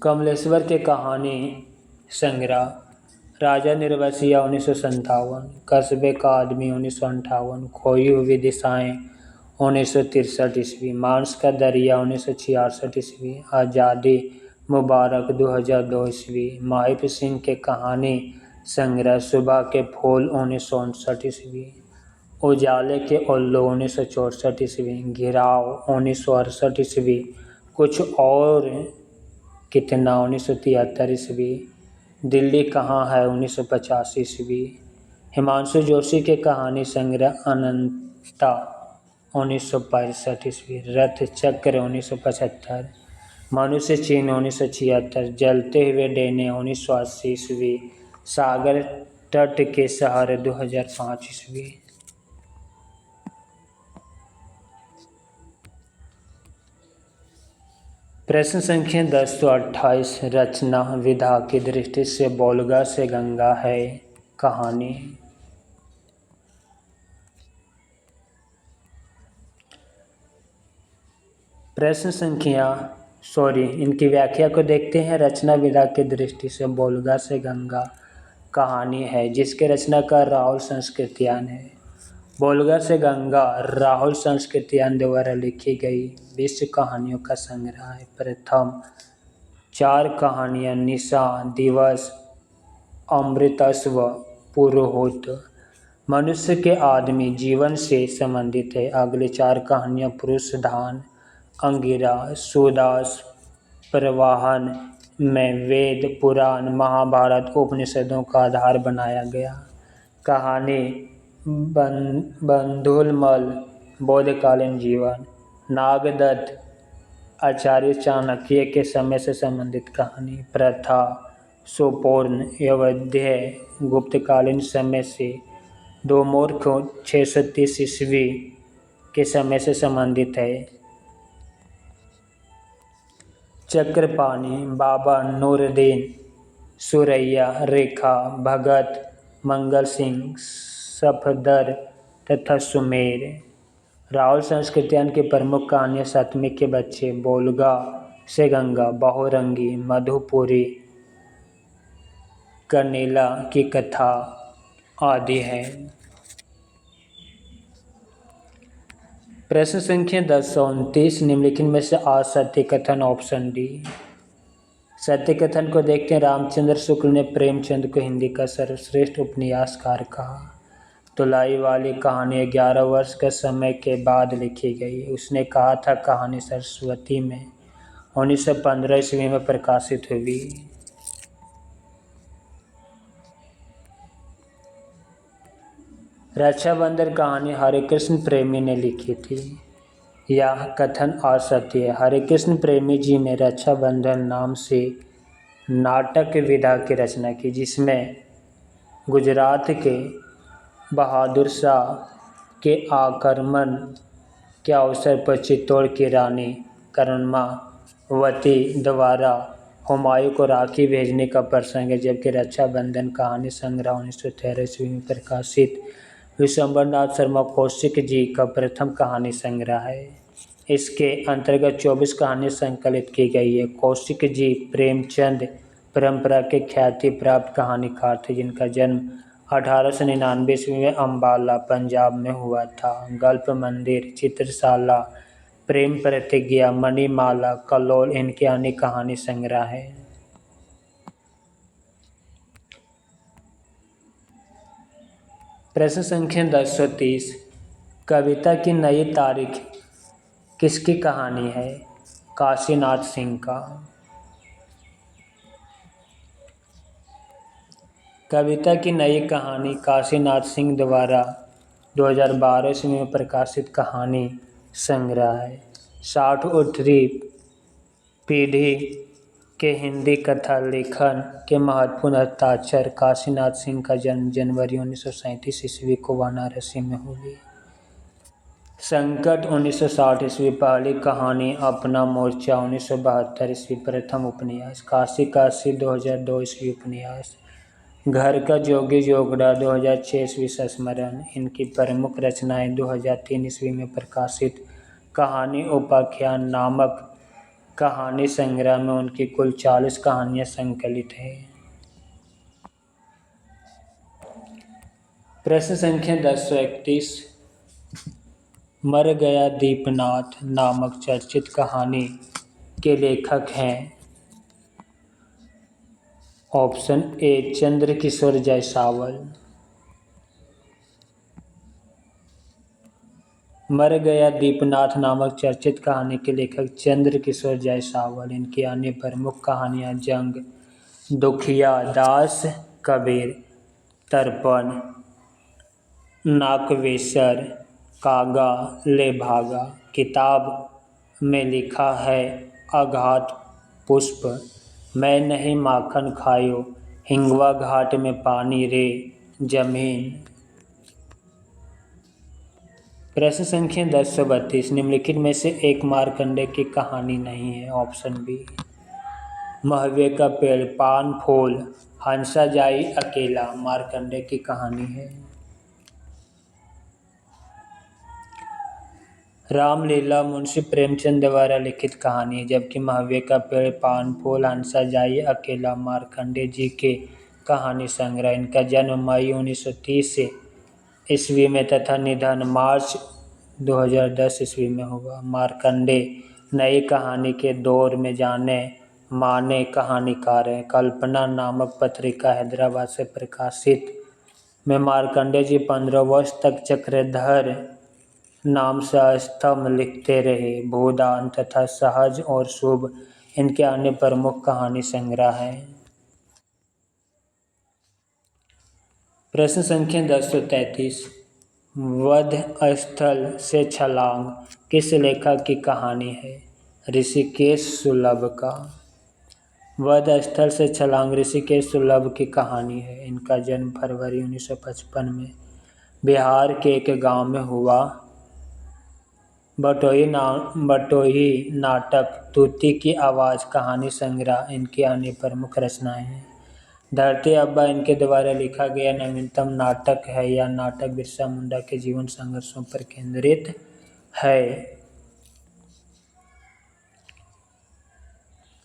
कमलेश्वर के कहानी संग्रह राजा निर्वसिया 1957, कस्बे का आदमी 1958, खोई हुई दिशाएं 1963 ईस्वी, मांस का दरिया 1966 ईस्वी, आज़ादी मुबारक 2002 ईस्वी, माहिप सिंह के कहानी संग्रह सुबह के फूल 1959 ईस्वी, उजाले के उल्लू 1964 ईस्वी, घिराव 1968 ईस्वी, कुछ और कितना 1973 ईस्वी, दिल्ली कहाँ है 1985 ईस्वी, हिमांशु जोशी के कहानी संग्रह अनंता 1965 ईस्वी, रथ चक्र 1975, मनुष्य चिन्ह 1976, जलते हुए डेने 1980 ईस्वी, सागर तट के शहर 2005 ईस्वी। प्रश्न संख्या 1028, रचना विधा की दृष्टि से बोलगा से गंगा है कहानी? प्रश्न संख्या इनकी व्याख्या को देखते हैं। रचना विधा की दृष्टि से बोलगा से गंगा कहानी है, जिसके रचनाकार राहुल संस्कृतियान है। बोलगा से गंगा राहुल संस्कृतियान द्वारा लिखी गई विश्व कहानियों का संग्रह है। प्रथम 4 कहानियाँ निशा, दिवस, अमृतस्व, पुरोहित, मनुष्य के आदमी जीवन से संबंधित है। अगले 4 कहानियाँ पुरुष धान, अंगिरा, सुदास, प्रवाहन में वेद, पुराण, महाभारत, उपनिषदों का आधार बनाया गया। कहानी बंधुलमल, बौद्धकालीन जीवन, नागदत्त, आचार्य चाणक्य के समय से संबंधित कहानी, प्रथा, सुपूर्ण, अवध्य, गुप्तकालीन समय से, दो मूर्ख 630 ईस्वी के समय से संबंधित है। चक्रपाणी, बाबा नूरुद्दीन, सुरैया, रेखा, भगत, मंगल सिंह, सफदर तथा सुमेर। राहुल संस्कृतियान की प्रमुख कहानियाँ सतमी के बच्चे, बोलगा से गंगा, बहुरंगी, मधुपुरी, कनेला की कथा आदि हैं। प्रश्न संख्या 1029, निम्नलिखित में से असत्य कथन ऑप्शन डी। सत्य कथन को देखते हैं। रामचंद्र शुक्ल ने प्रेमचंद को हिंदी का सर्वश्रेष्ठ उपन्यासकार कहा। तुलाई वाली कहानी 11 वर्ष के समय के बाद लिखी गई। उसने कहा था कहानी सरस्वती में 1915 ईस्वी में प्रकाशित हुई। रक्षाबंधन कहानी हरिकृष्ण प्रेमी ने लिखी थी। यह कथन असत्य है। हरिकृष्ण प्रेमी जी ने रक्षाबंधन नाम से नाटक विधा की रचना की, जिसमें गुजरात के बहादुर शाह के आक्रमण के अवसर पर चित्तौड़ की रानी कर्मावती द्वारा हुमायूं को राखी भेजने का प्रसंग है, जबकि रक्षाबंधन कहानी संग्रह 1913 ईस्वी में प्रकाशित विशंबरनाथ शर्मा कौशिक जी का प्रथम कहानी संग्रह है। इसके अंतर्गत 24 कहानियाँ संकलित की गई है। कौशिक जी प्रेमचंद परंपरा के ख्याति प्राप्त कहानीकार थे, जिनका जन्म 1899 ईस्वी में अम्बाला पंजाब में हुआ था। गल्प मंदिर, चित्रशाला, प्रेम प्रतिज्ञा, मणिमाला, कलोल इनके अन्य कहानी संग्रह है। प्रश्न संख्या 1030, कविता की नई तारीख किसकी कहानी है? काशीनाथ सिंह का। कविता की नई कहानी काशीनाथ सिंह द्वारा 2012 ईस्वी में प्रकाशित कहानी संग्रह है। 60वीं पीढ़ी के हिंदी कथा लेखन के महत्वपूर्ण हस्ताक्षर। काशीनाथ सिंह का जन्म जनवरी 1937 ईस्वी को वाराणसी में हुई। संकट 1960 ईस्वी पहली कहानी। अपना मोर्चा 1972 ईस्वी प्रथम उपन्यास। काशी काशी 2002 ईस्वी उपन्यास। घर का जोगी जोगड़ा 2006 ईस्वी संस्मरण। इनकी प्रमुख रचनाएं 2003 ईस्वी में प्रकाशित कहानी उपाख्यान नामक कहानी संग्रह में उनकी कुल 40 कहानियां संकलित हैं। प्रश्न संख्या 1031, मर गया दीपनाथ नामक चर्चित कहानी के लेखक हैं? Option A Chandrakishore Jaiswal. मर गया दीपनाथ नामक चर्चित कहानी के लेखक चंद्रकिशोर जायसवाल। इनकी अन्य प्रमुख कहानियां जंग, दुखिया दास, कबीर, तर्पण, नागवेसर, कागा ले भागा। किताब में लिखा है अघात पुष्प, मैं नहीं माखन खायो, हिंगवा घाट में पानी रे जमीन। प्रश्न संख्या 1032, निम्नलिखित में से एक मार्कंडेय की कहानी नहीं है। ऑप्शन बी महवे का पेड़, पान फूल, हंसा जाई अकेला मार्कंडेय की कहानी है। रामलीला मुंशी प्रेमचंद द्वारा लिखित कहानी है, जबकि महवे का पेड़, पान फूल, हंसा जाई अकेला मार्कंडेय जी के कहानी संग्रह। इनका जन्म मई 1930 ईस्वी में तथा निधन मार्च 2010 ईस्वी में हुआ। मार्कंडेय नई कहानी के दौर में जाने माने कहानीकार हैं। कल्पना नामक पत्रिका हैदराबाद से प्रकाशित में मार्कंडेय जी 15 वर्ष तक चक्रधर नाम से स्तंभ लिखते रहे। भूदान तथा सहज और शुभ इनके अन्य प्रमुख कहानी संग्रह हैं। प्रश्न संख्या 1033, वध स्थल से छलांग किस लेखक की कहानी है? ऋषिकेश सुलभ का। वध स्थल से छलांग ऋषिकेश सुलभ की कहानी है। इनका जन्म फरवरी 1955 में बिहार के एक गांव में हुआ। बटोही नाटक, तूती की आवाज़ कहानी संग्रह इनकी अन्य प्रमुख रचनाएं हैं। धरती अब्बा इनके द्वारा लिखा गया नवीनतम नाटक है। यह नाटक बिरसा मुंडा के जीवन संघर्षों पर केंद्रित है।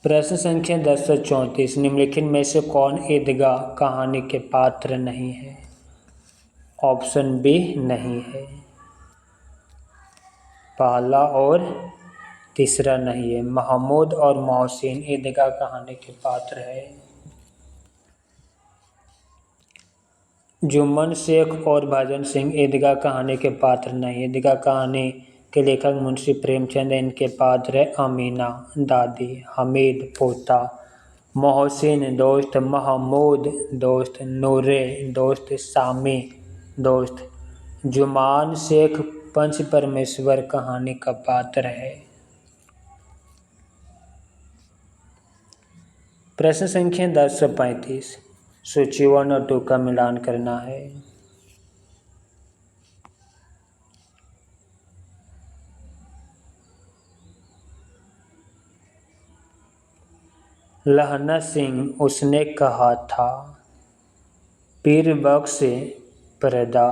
प्रश्न संख्या 1034, निम्नलिखित में से कौन ईदगाह कहानी के पात्र नहीं है? ऑप्शन बी नहीं है, पहला और तीसरा नहीं है। महमूद और मोहसिन ईदगाह कहानी के पात्र है। जुम्मन शेख और भजन सिंह ईदगाह कहानी के पात्र नहीं। ईदगाह कहानी के लेखक मुंशी प्रेमचंद। इनके पात्र है अमीना दादी, हमीद पोता, मोहसिन दोस्त, महमूद दोस्त, नूरे दोस्त, सामी दोस्त। जुमान शेख पंच परमेश्वर कहानी का पात्र है। प्रश्न संख्या 1035 सूची 1 और 2 का मिलान करना है। लहना सिंह उसने कहा था, पीर बख्श पर्दा,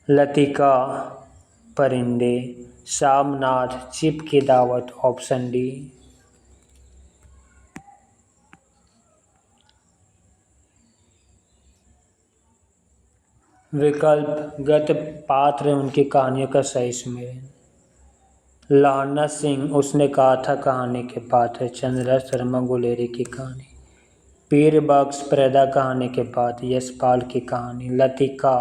लतिका परिंदे, सामनाथ चिप की दावत। Option D. विकल्प गत पात्र उनकी कहानियों का सही सुमेलन। लहना सिंह उसने कहा था कहानी के पात्र चंद्रा शर्मा गुलेरी की कहानी, पीर बख्श पर्दा कहानी के पात्र यशपाल की कहानी, लतिका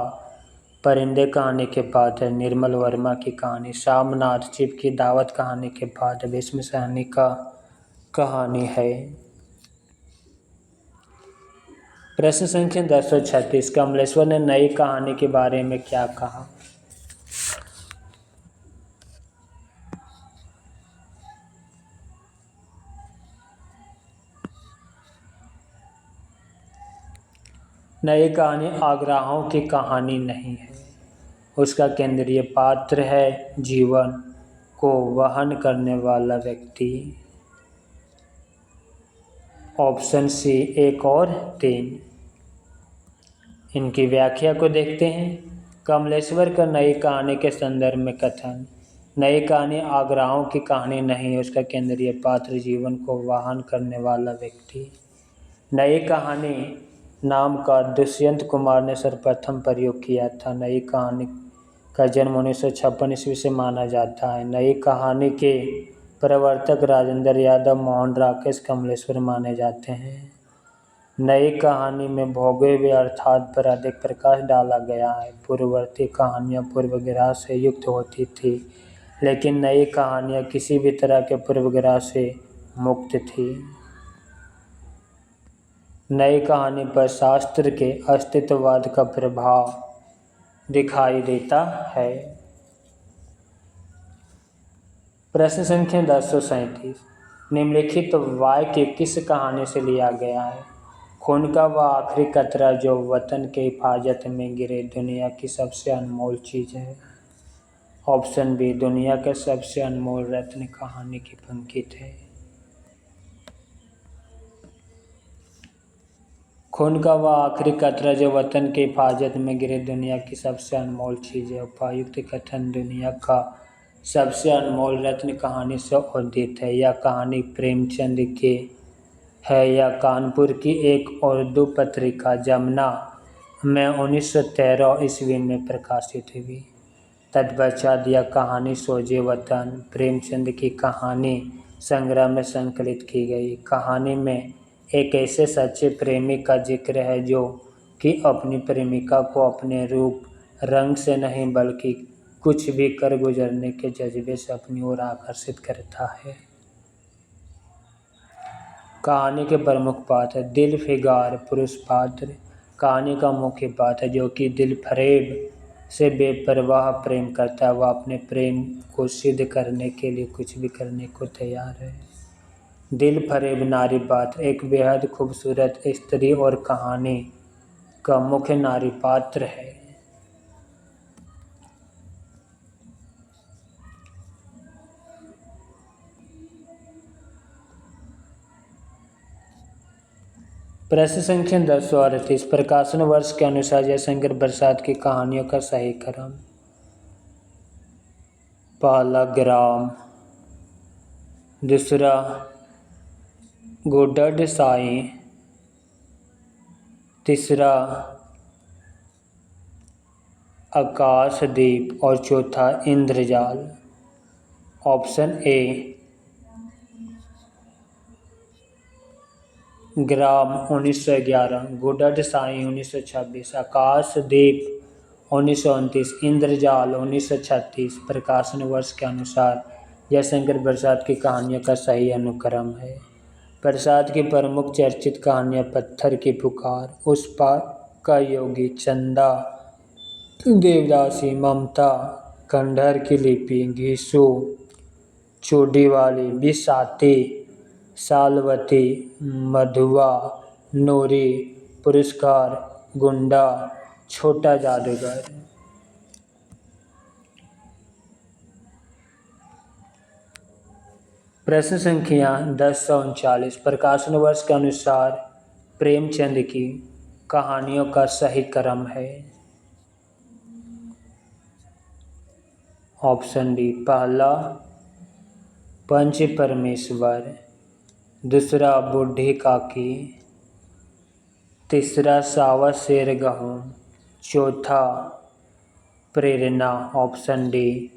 परिंदे कहानी के पात्र निर्मल वर्मा की कहानी, सामनाथ चिप की दावत कहानी के पात्र भीष्म सहनी का कहानी है। प्रश्न संख्या 1036 कमलेश्वर ने नई कहानी के बारे में क्या कहा? नई कहानी आग्रहों की कहानी नहीं है, उसका केंद्रीय पात्र है जीवन को वहन करने वाला व्यक्ति। ऑप्शन सी 1 और 3। इनकी व्याख्या को देखते हैं। कमलेश्वर का नई कहानी के संदर्भ में कथन, नई कहानी आग्रहों की कहानी नहीं है, उसका केंद्रीय पात्र जीवन को वहन करने वाला व्यक्ति। नई कहानी नाम का दुष्यंत कुमार ने सर्वप्रथम प्रयोग किया था। नई कहानी का जन्म 1956 ईस्वी से माना जाता है। नई कहानी के प्रवर्तक राजेंद्र यादव, मोहन राकेश कमलेश्वर माने जाते हैं। नई कहानी में भोगव्य अर्थात पर अधिक प्रकाश डाला गया है। पूर्ववर्ती कहानियाँ पूर्वग्रह से युक्त होती थी, लेकिन नई कहानियाँ किसी भी तरह के पूर्वग्रह से मुक्त थी। नई कहानी पर शास्त्र के अस्तित्ववाद का प्रभाव दिखाई देता है। प्रश्न संख्या 1037 निम्नलिखित वाक्य किस कहानी से लिया गया है? खून का वह आखिरी कतरा जो वतन के हिफाजत में गिरे दुनिया की सबसे अनमोल चीज़ है। ऑप्शन बी दुनिया का सबसे अनमोल रत्न कहानी की पंक्ति है। खून का वह आखिरी कतरा जो वतन के हिफाजत में गिरे दुनिया की सबसे अनमोल चीज़ है। उपर्युक्त कथन दुनिया का सबसे अनमोल रत्न कहानी से उद्धृत है। यह कहानी प्रेमचंद के है या कानपुर की एक उर्दू पत्रिका जमुना में 1913 ईस्वी में प्रकाशित हुई। तत्पश्चात यह कहानी सोजे वतन प्रेमचंद की कहानी संग्रह में संकलित की गई। कहानी में एक ऐसे सच्चे प्रेमी का जिक्र है जो कि अपनी प्रेमिका को अपने रूप रंग से नहीं बल्कि कुछ भी कर गुजरने के जज्बे से अपनी ओर आकर्षित करता है। कहानी के प्रमुख पात्र दिल फिगार पुरुष पात्र कहानी का मुख्य पात्र जो कि दिल फरेब से बेपरवाह प्रेम करता है। वह अपने प्रेम को सिद्ध करने के लिए कुछ भी करने को तैयार है। दिल फरेब नारी पात्र एक बेहद खूबसूरत स्त्री और कहानी का मुख्य नारी पात्र है। प्रश्न संख्या 1038 प्रकाशन वर्ष के अनुसार जयशंकर प्रसाद की कहानियों का सही क्रम। पहला ग्राम, दूसरा गोडड साई, तीसरा आकाशदीप और चौथा इंद्रजाल। ऑप्शन ए ग्राम 1911, गोडड साई 1926, आकाशदीप 1929, इंद्रजाल 1936। प्रकाशन वर्ष के अनुसार जयशंकर प्रसाद की कहानियों का सही अनुक्रम है। प्रसाद की प्रमुख चर्चित कहानियाँ पत्थर की पुकार, उस पार का योगी, चंदा, देवदासी, ममता, खंडहर की लिपि, घीसू, चोटी वाली, बिसाती, सालवती, मधुआ, नूरी, पुरस्कार, गुंडा, छोटा जादूगर। प्रश्न संख्या 1039। प्रकाशन वर्ष के अनुसार प्रेमचंद की कहानियों का सही क्रम है। ऑप्शन डी, पहला पंच परमेश्वर, दूसरा बूढ़ी काकी, तीसरा सावा शेर गहूँ, चौथा प्रेरणा। Option D.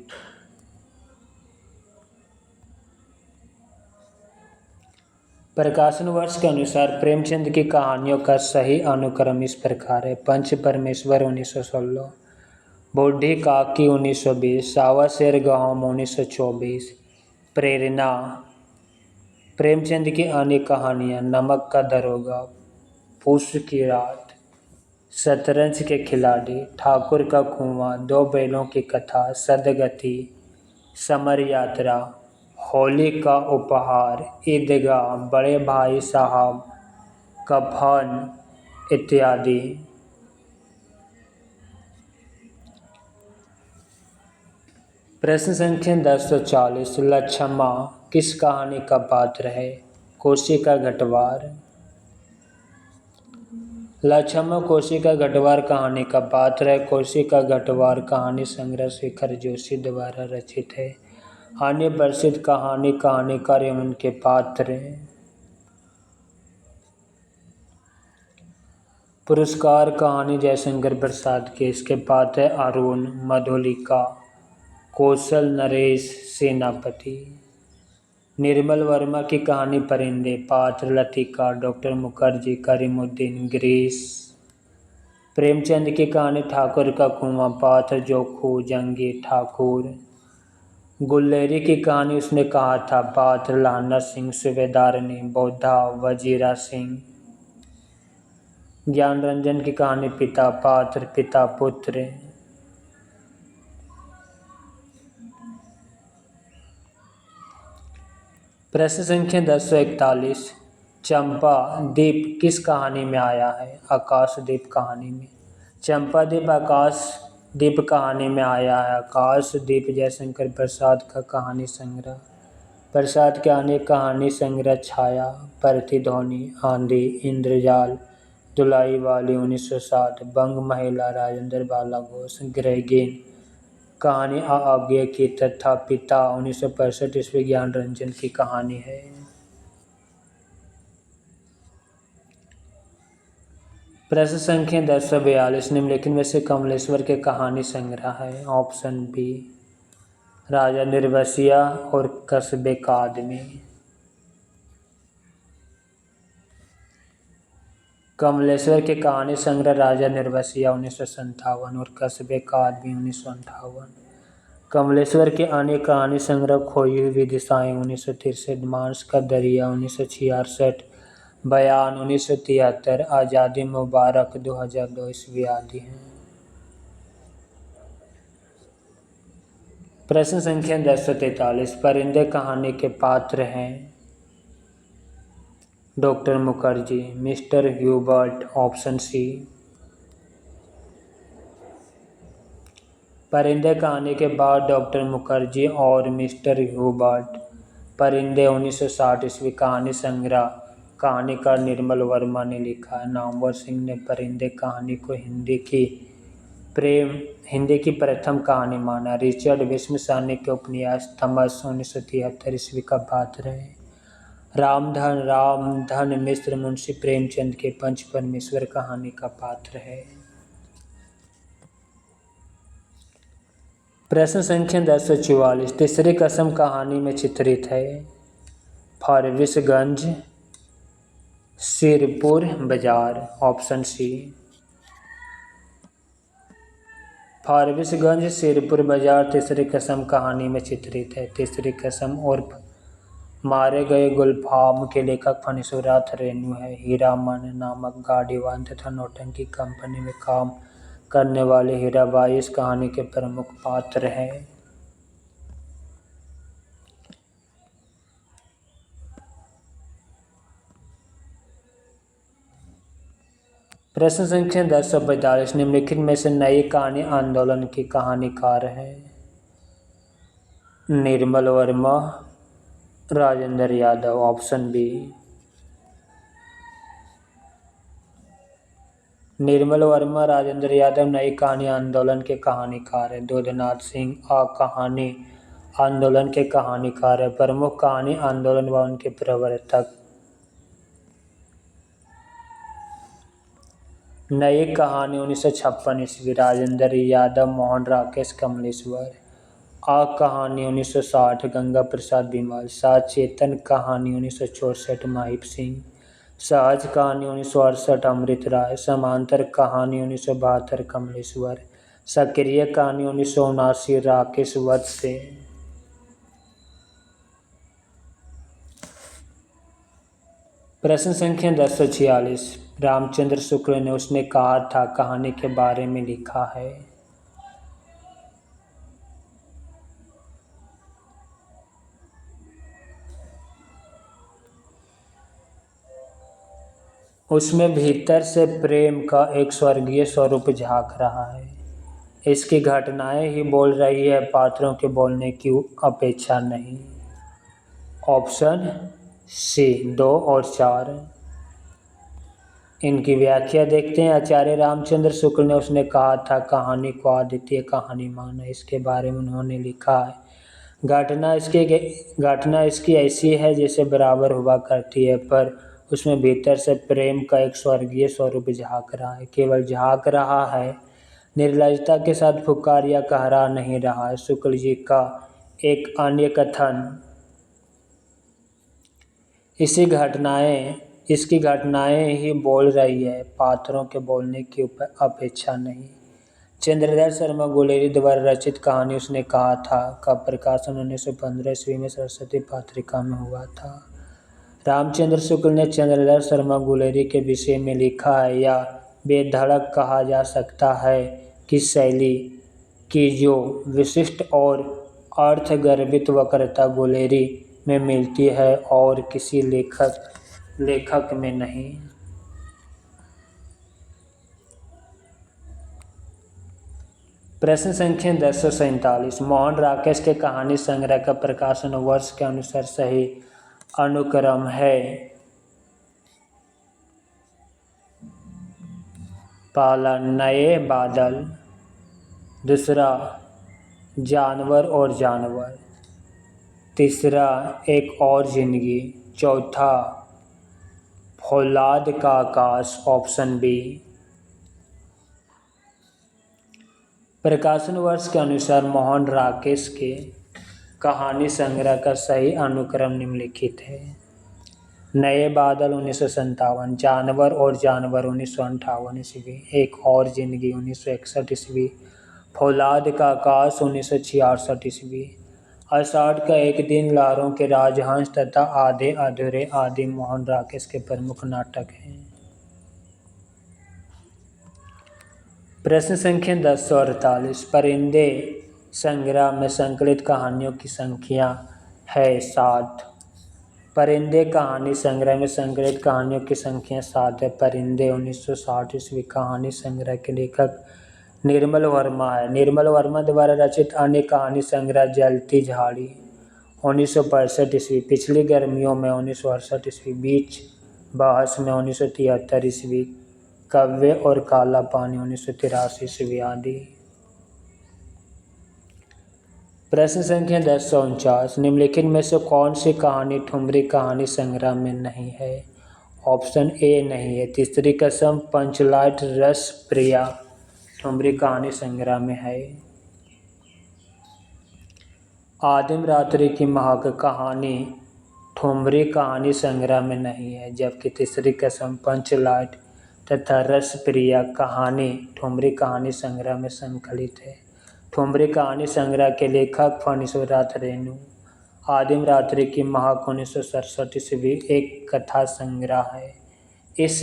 प्रकाशन वर्ष के अनुसार प्रेमचंद की कहानियों का सही अनुक्रम इस प्रकार है। पंच परमेश्वर 1916, बूढ़ी काकी 1920, सावा शेर गहूँ 1924, प्रेरणा। प्रेमचंद की अन्य कहानियाँ नमक का दरोगा, पूस की रात, शतरंज के खिलाड़ी, ठाकुर का कुआं, दो बैलों की कथा, सदगति, समर यात्रा, होली का उपहार, ईदगाह, बड़े भाई साहब, कफन इत्यादि। प्रश्न संख्या 1040। लच्छमा किस कहानी का पात्र है? कोशिका घटवार। लच्छमा कोशिका घटवार कहानी का पात्र है। कोशिका घटवार कहानी संग्रह शेखर जोशी द्वारा रचित है। अन्य प्रसिद्ध कहानीकार एवं उनके पात्र हैं। पुरस्कार कहानी जयशंकर प्रसाद की, इसके पात्र है अरुण, मधुलिका, कौशल, नरेश, सेनापति। निर्मल वर्मा की कहानी परिंदे, पात्र लतिका, डॉक्टर मुखर्जी, करीमुद्दीन, ग्रीस। प्रेमचंद की कहानी ठाकुर का कुआं, पात्र जोखू, जंगी, ठाकुर। गुल्लेरी की कहानी उसने कहा था, पात्र लाहना सिंह, सूबेदारनी, बौद्धा, वजीरा सिंह। ज्ञान रंजन की कहानी पिता, पात्र पिता पुत्र। प्रश्न संख्या 1041। चंपा द्वीप किस कहानी में आया है? आकाशदीप कहानी में। चंपा द्वीप आकाशदीप कहानी में आया है। आकाशदीप जयशंकर प्रसाद का कहानी संग्रह। प्रसाद के अन्य कहानी संग्रह छाया, प्रतिध्वनि, आंधी, इंद्रजाल, दुलाई वाली 1960, बंग महिला, राजेंद्र बाला घोष, ग्रहगीन, कहानी आज्ञा की, तथा पिता 1965 ईस्वी ज्ञान रंजन की कहानी है। प्रश्न संख्या 1042। निम्नलिखित में से कमलेश्वर के कहानी संग्रह है। ऑप्शन बी, राजा निर्वसिया और कस्बे का आदमी। कमलेश्वर के कहानी संग्रह राजा निर्वसिया 1957 और कस्बे का आदमी 1958। कमलेश्वर के अन्य कहानी संग्रह खोई हुई दिशाएं 1963, मांस का दरिया 1966, बयान 1973, आज़ादी मुबारक 2002 ईस्वी आदि हैं। प्रश्न संख्या 1043। परिंदे कहानी के पात्र हैं doctor Mukherjee, mister Hubert. Option C. परिंदे कहानी के बाद डॉक्टर मुखर्जी और मिस्टर ह्यूबर्ट। परिंदे 1960 ईस्वी कहानी संग्रह, कहानीकार निर्मल वर्मा ने लिखा है। नामवर सिंह ने परिंदे कहानी को हिंदी की प्रथम कहानी माना। रिचर्ड विश्वसानी के उपन्यास थॉमस 1973 ईस्वी का पात्र है। रामधन मिश्र मुंशी प्रेमचंद के पंच परमेश्वर कहानी का पात्र है। प्रश्न संख्या 1044। तीसरी कसम कहानी में चित्रित है फारबिसगंज, सिरपुर बाजार। Option C. फारबिसगंज, सिरपुर बाजार तीसरी कसम कहानी में चित्रित है। तीसरी कसम उर्फ मारे गए गुलफाम के लेखक फणीश्वरनाथ रेणु है। हीरामन नामक गाड़ीवान तथा नौटंकी कंपनी में काम करने वाले हीराबाई इस कहानी के प्रमुख पात्र हैं। प्रश्न संख्या 1042 निम्नलिखित में से नई कहानी आंदोलन के कहानीकार हैं। Nirmal Verma, Rajendra Yadav, option B. निर्मल वर्मा, राजेंद्र यादव नई कहानी आंदोलन के कहानीकार हैं। दूधनाथ सिंह कहानी आंदोलन के कहानीकार है। प्रमुख कहानी आंदोलन व उनके प्रवर्तक। नई कहानी 1956 ईस्वी, राजेंद्र यादव, मोहन राकेश, कमलेश्वर। कहानी 1960, गंगा प्रसाद बिमल। सचेतन कहानी 1964, माहिप सिंह। सहज कहानी 1968, अमृत राय। समांतर कहानी 1972, कमलेश्वर। सक्रिय कहानी 1979, राकेश वत्स से। प्रश्न संख्या 1046 रामचंद्र शुक्ल ने उसने कहा था कहानी के बारे में लिखा है। उसमें भीतर से प्रेम का एक स्वर्गीय स्वरूप झांक रहा है। इसकी घटनाएं ही बोल रही है, पात्रों के बोलने की अपेक्षा नहीं। ऑप्शन सी 2 और 4। इनकी व्याख्या देखते हैं। आचार्य रामचंद्र शुक्ल ने उसने कहा था कहानी को अद्वितीय कहानी माना। इसके बारे में उन्होंने लिखा है घटना इसकी ऐसी है जैसे बराबर हुआ करती है, पर उसमें भीतर से प्रेम का एक स्वर्गीय स्वरूप झांक रहा है। केवल झांक रहा है, निर्लजता के साथ फुकार या कहरा नहीं रहा है। शुक्ल जी का एक अन्य कथन इसकी घटनाएं ही बोल रही है, पात्रों के बोलने की अपेक्षा नहीं। चंद्रधर शर्मा गुलेरी द्वारा रचित कहानी उसने कहा था का प्रकाशन 1915 ईस्वी में सरस्वती पत्रिका में हुआ था। रामचंद्र शुक्ल ने चंद्रधर शर्मा गुलेरी के विषय में लिखा है, या बेधड़क कहा जा सकता है कि शैली की जो विशिष्ट और अर्थगर्भित वक्रता गुलेरी में मिलती है और किसी लेखक में नहीं। प्रश्न संख्या 1047 मोहन राकेश के कहानी संग्रह का प्रकाशन वर्ष के अनुसार सही अनुक्रम है। पहला नए बादल, दूसरा जानवर और जानवर, तीसरा एक और जिंदगी, चौथा फौलाद का आकाश, ऑप्शन बी। प्रकाशन वर्ष के अनुसार मोहन राकेश के कहानी संग्रह का सही अनुक्रम निम्नलिखित है। नए बादल 1957, जानवर और जानवर 1958 ईस्वी, एक और जिंदगी 1961 ईस्वी, फौलाद का आकाश 1966 ईस्वी, आषाढ़ का एक दिन, लहरों के राजहंस तथा आधे अधूरे आदि मोहन राकेश के प्रमुख नाटक हैं। प्रश्न संख्या 1048 परिंदे संग्रह में संकलित कहानियों की संख्या है 7। परिंदे कहानी संग्रह में संकलित कहानियों की संख्या 7 है। परिंदे 1960 ईस्वी कहानी संग्रह के लेखक निर्मल वर्मा है। निर्मल वर्मा द्वारा रचित अन्य कहानी संग्रह जलती झाड़ी 1965 ईस्वी, पिछली गर्मियों में 1968 ईस्वी, बीच बहस में 1973 ईस्वी, कव्वे और काला पानी 1983 ईस्वी आदि। प्रश्न संख्या 1049 निम्नलिखित में से कौन सी कहानी ठुमरी कहानी संग्रह में नहीं है। ऑप्शन ए नहीं है। तीसरी कसम, पंचलाइट, रस प्रिया ठुमरी कहानी संग्रह में है। आदिम रात्रि की महक कहानी ठुमरी कहानी संग्रह में नहीं है, जबकि तीसरी कसम, पंचलाइट तथा रस प्रिया कहानी ठुमरी कहानी संग्रह में संकलित है। ठुमरी कहानी संग्रह के लेखक फणीश्वरनाथ रेणु। आदिम रात्रि की महक 1967 ईस्वी एक कथा संग्रह है। इस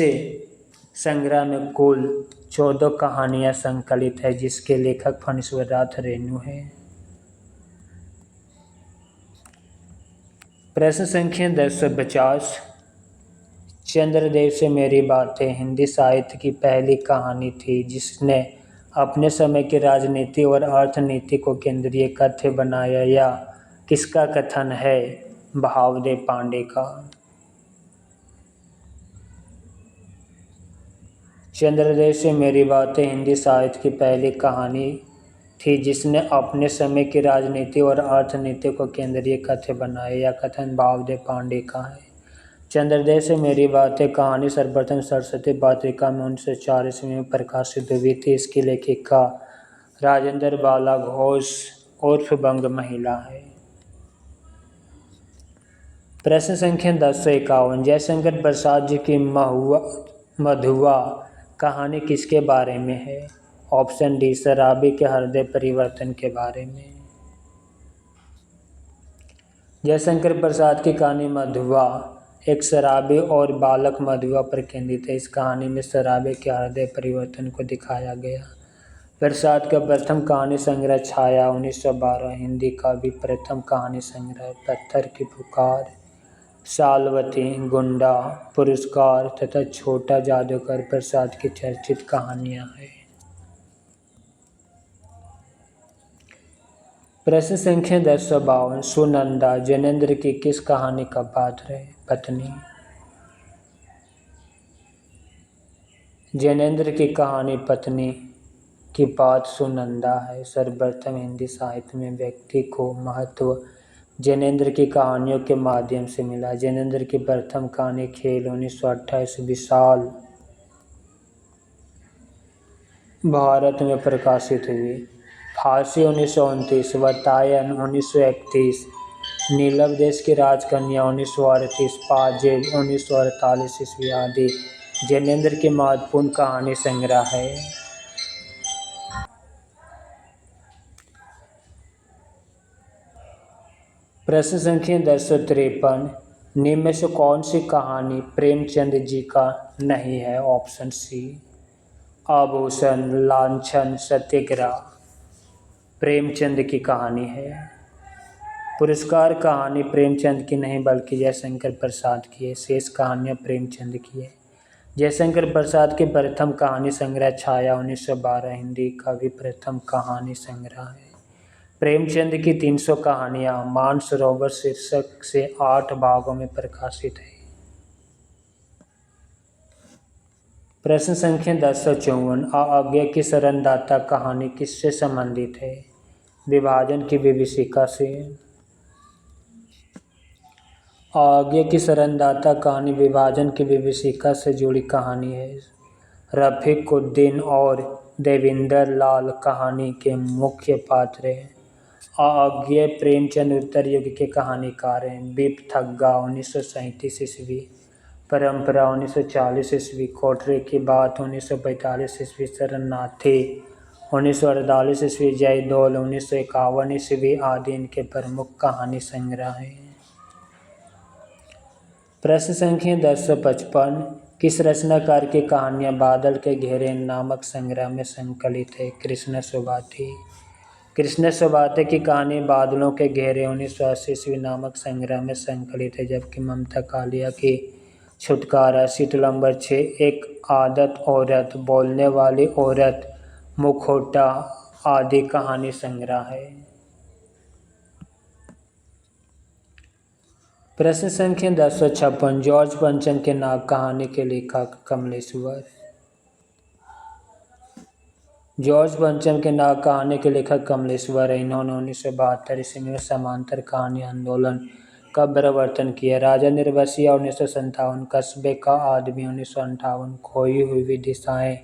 संग्रह में कुल 14 कहानियाँ संकलित है, जिसके लेखक फणीश्वरनाथ रेणु हैं। प्रश्न संख्या 1050 चंद्रदेव से मेरी बातें हिंदी साहित्य की पहली कहानी थी जिसने अपने समय की राजनीति और अर्थनीति को केंद्रीय कथ्य बनाया। या किसका कथन है? भावदेव पांडे का। चंद्रदेव से मेरी बातें हिंदी साहित्य की पहली कहानी थी जिसने अपने समय की राजनीति और अर्थनीति को केंद्रीय कथ्य बनाया। यह कथन भावदेव पांडे का है। चंद्रदेव से मेरी बातें कहानी सर्वप्रथम सरस्वती पत्रिका में 1904 ईस्वी में प्रकाशित हुई थी। इसकी लेखिका राजेंद्र बाला घोष उर्फ बंग महिला है। प्रश्न संख्या 1051। जयशंकर प्रसाद जी की मधुआ कहानी किसके बारे में है? ऑप्शन डी, शराबी के हृदय परिवर्तन के बारे में। जयशंकर प्रसाद की कहानी मधुआ एक शराबी और बालक मधुआ पर केंद्रित है। इस कहानी में शराबी के हृदय परिवर्तन को दिखाया गया। प्रसाद का प्रथम कहानी संग्रह छाया 1912, हिंदी का भी प्रथम कहानी संग्रह पत्थर की पुकार, सालवती, गुंडा, पुरस्कार तथा छोटा जादूगर प्रसाद की चर्चित कहानियां हैं। प्रश्न संख्या 1052। सुनंदा जैनेन्द्र की किस कहानी का पात्र है? पत्नी। जैनेन्द्र की कहानी पत्नी की पात्र सुनंदा है। सर्वप्रथम हिंदी साहित्य में व्यक्ति को महत्व जैनेन्द्र की कहानियों के माध्यम से मिला। जैनेन्द्र की प्रथम कहानी खेल 1928 विशाल भारत में प्रकाशित हुई। फांसी 1929, वातायन 1931, नीलव देश की राजकन्या 1938, पाजेब 1948 ईस्वी आदि जैनेन्द्र की महत्वपूर्ण कहानी संग्रह है। प्रश्न संख्या 1053। निम्न में से कौन सी कहानी प्रेमचंद जी का नहीं है? ऑप्शन सी, आभूषण, लांछन, सत्याग्रह प्रेमचंद की कहानी है। पुरस्कार कहानी प्रेमचंद की नहीं बल्कि जयशंकर प्रसाद की है। शेष कहानियाँ प्रेमचंद की है। जयशंकर प्रसाद की प्रथम कहानी संग्रह छाया 1912, हिंदी का भी प्रथम कहानी संग्रह है। प्रेमचंद की 300 कहानियाँ मानसरोवर शीर्षक से 8 भागों में प्रकाशित है। प्रश्न संख्या 1054। आज्ञा की शरणदाता कहानी किससे संबंधित है? विभाजन की विभीषिका से। आज्ञा की शरणदाता कहानी विभाजन की विभीषिका से जुड़ी कहानी है। रफीकुद्दीन और देविंदर लाल कहानी के मुख्य पात्र हैं। आज्ञा प्रेमचंद उत्तर युग के कहानीकार हैं। बिपथग्गा 1937 ईस्वी, परंपरा 1940 ईस्वी, कोठरे की बात 1945 ईस्वी, शरणार्थी 1948 ईस्वी, जयदौल 1951 ईस्वी आदि इनके प्रमुख कहानी संग्रह हैं। प्रश्न संख्या 1055। किस रचनाकार की कहानियाँ बादल के घेरे नामक संग्रह में संकलित है? कृष्ण सुभाती। कृष्ण सुभाते की कहानी बादलों के घेरे 1980 ईस्वी नामक संग्रह में संकलित है। जबकि ममता कालिया की छुटकारा शीट नंबर 6 एक आदत औरत, बोलने वाली औरत, मुखौटा आदि कहानी संग्रह है। प्रश्न संख्या 1056। जॉर्ज पंचम के नाग कहानी के लेखक कमलेश्वर। जॉर्ज पंचम के नाग कहानी के लेखक कमलेश्वर है। इन्होंने 1972 ईस्वी में समांतर कहानी आंदोलन का प्रवर्तन किया। राजा निर्वसिया 1957, कस्बे का आदमी 1958, खोई हुई दिशाएं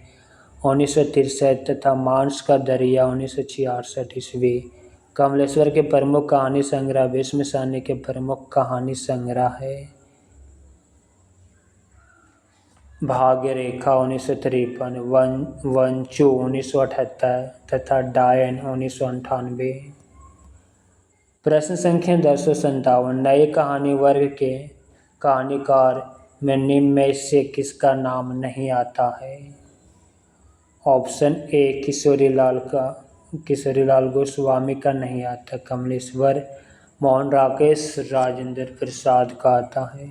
1963 तथा मांस का दरिया 1966 ईस्वी। कमलेश्वर के प्रमुख कहानी संग्रह भीष्म सानी के प्रमुख कहानी संग्रह है। भाग्य रेखा 1953, वंचू 1978 तथा डायन 1998। प्रश्न संख्या 1057। नए कहानी वर्ग के कहानीकार में निम्न में से किसका नाम नहीं आता है? ऑप्शन ए, किशोरीलाल गोस्वामी का नहीं आता। कमलेश्वर, मोहन राकेश, राजेंद्र प्रसाद का आता है।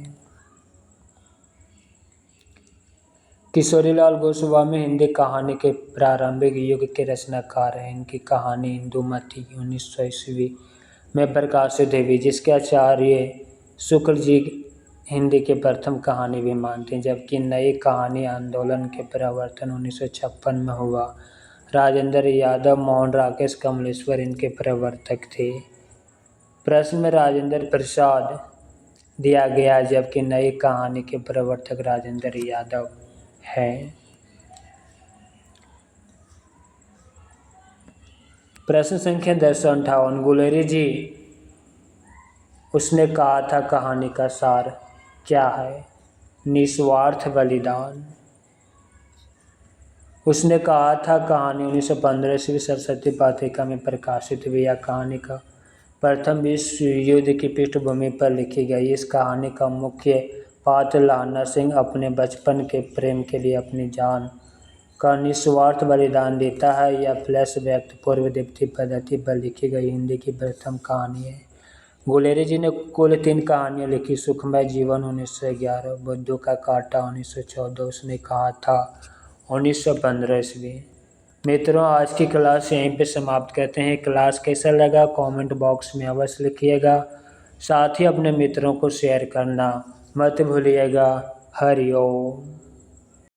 किशोरीलाल गोस्वामी हिंदी कहानी के प्रारंभिक युग के रचनाकार हैं। इनकी कहानी इंदुमती 1900 ईस्वी में प्रकाशित हुई, जिसके आचार्य शुक्ल जी हिंदी के प्रथम कहानी भी मानते हैं, जबकि नई कहानी आंदोलन के प्रवर्तन 1956 में हुआ। राजेंद्र यादव, मोहन राकेश, कमलेश्वर इनके प्रवर्तक थे। प्रश्न में राजेंद्र प्रसाद दिया गया है, जबकि नई कहानी के प्रवर्तक राजेंद्र यादव हैं। प्रश्न संख्या 1058, गुलेरी जी उसने कहा था कहानी का सार क्या है? निस्वार्थ बलिदान। उसने कहा था कहानी 1915 ईस्वी सरस्वती पत्रिका में प्रकाशित हुई। यह कहानी का प्रथम विश्व युद्ध की पृष्ठभूमि पर लिखी गई। इस कहानी का मुख्य पात्र लाना सिंह अपने बचपन के प्रेम के लिए अपनी जान का निस्वार्थ बलिदान देता है। यह फ्लैशबैक पूर्व दिप्ति पद्धति पर लिखी गई हिंदी की प्रथम कहानी है। गुलेरी जी ने कुल 3 कहानियाँ लिखी। सुखमय जीवन 1911, बुद्धू का कांटा 1914, उसने कहा था 1915 ईस्वी। मित्रों, आज की क्लास यहीं पे समाप्त करते हैं। क्लास कैसा लगा कमेंट बॉक्स में अवश्य लिखिएगा। साथ ही अपने मित्रों को शेयर करना मत भूलिएगा। हरि ओम।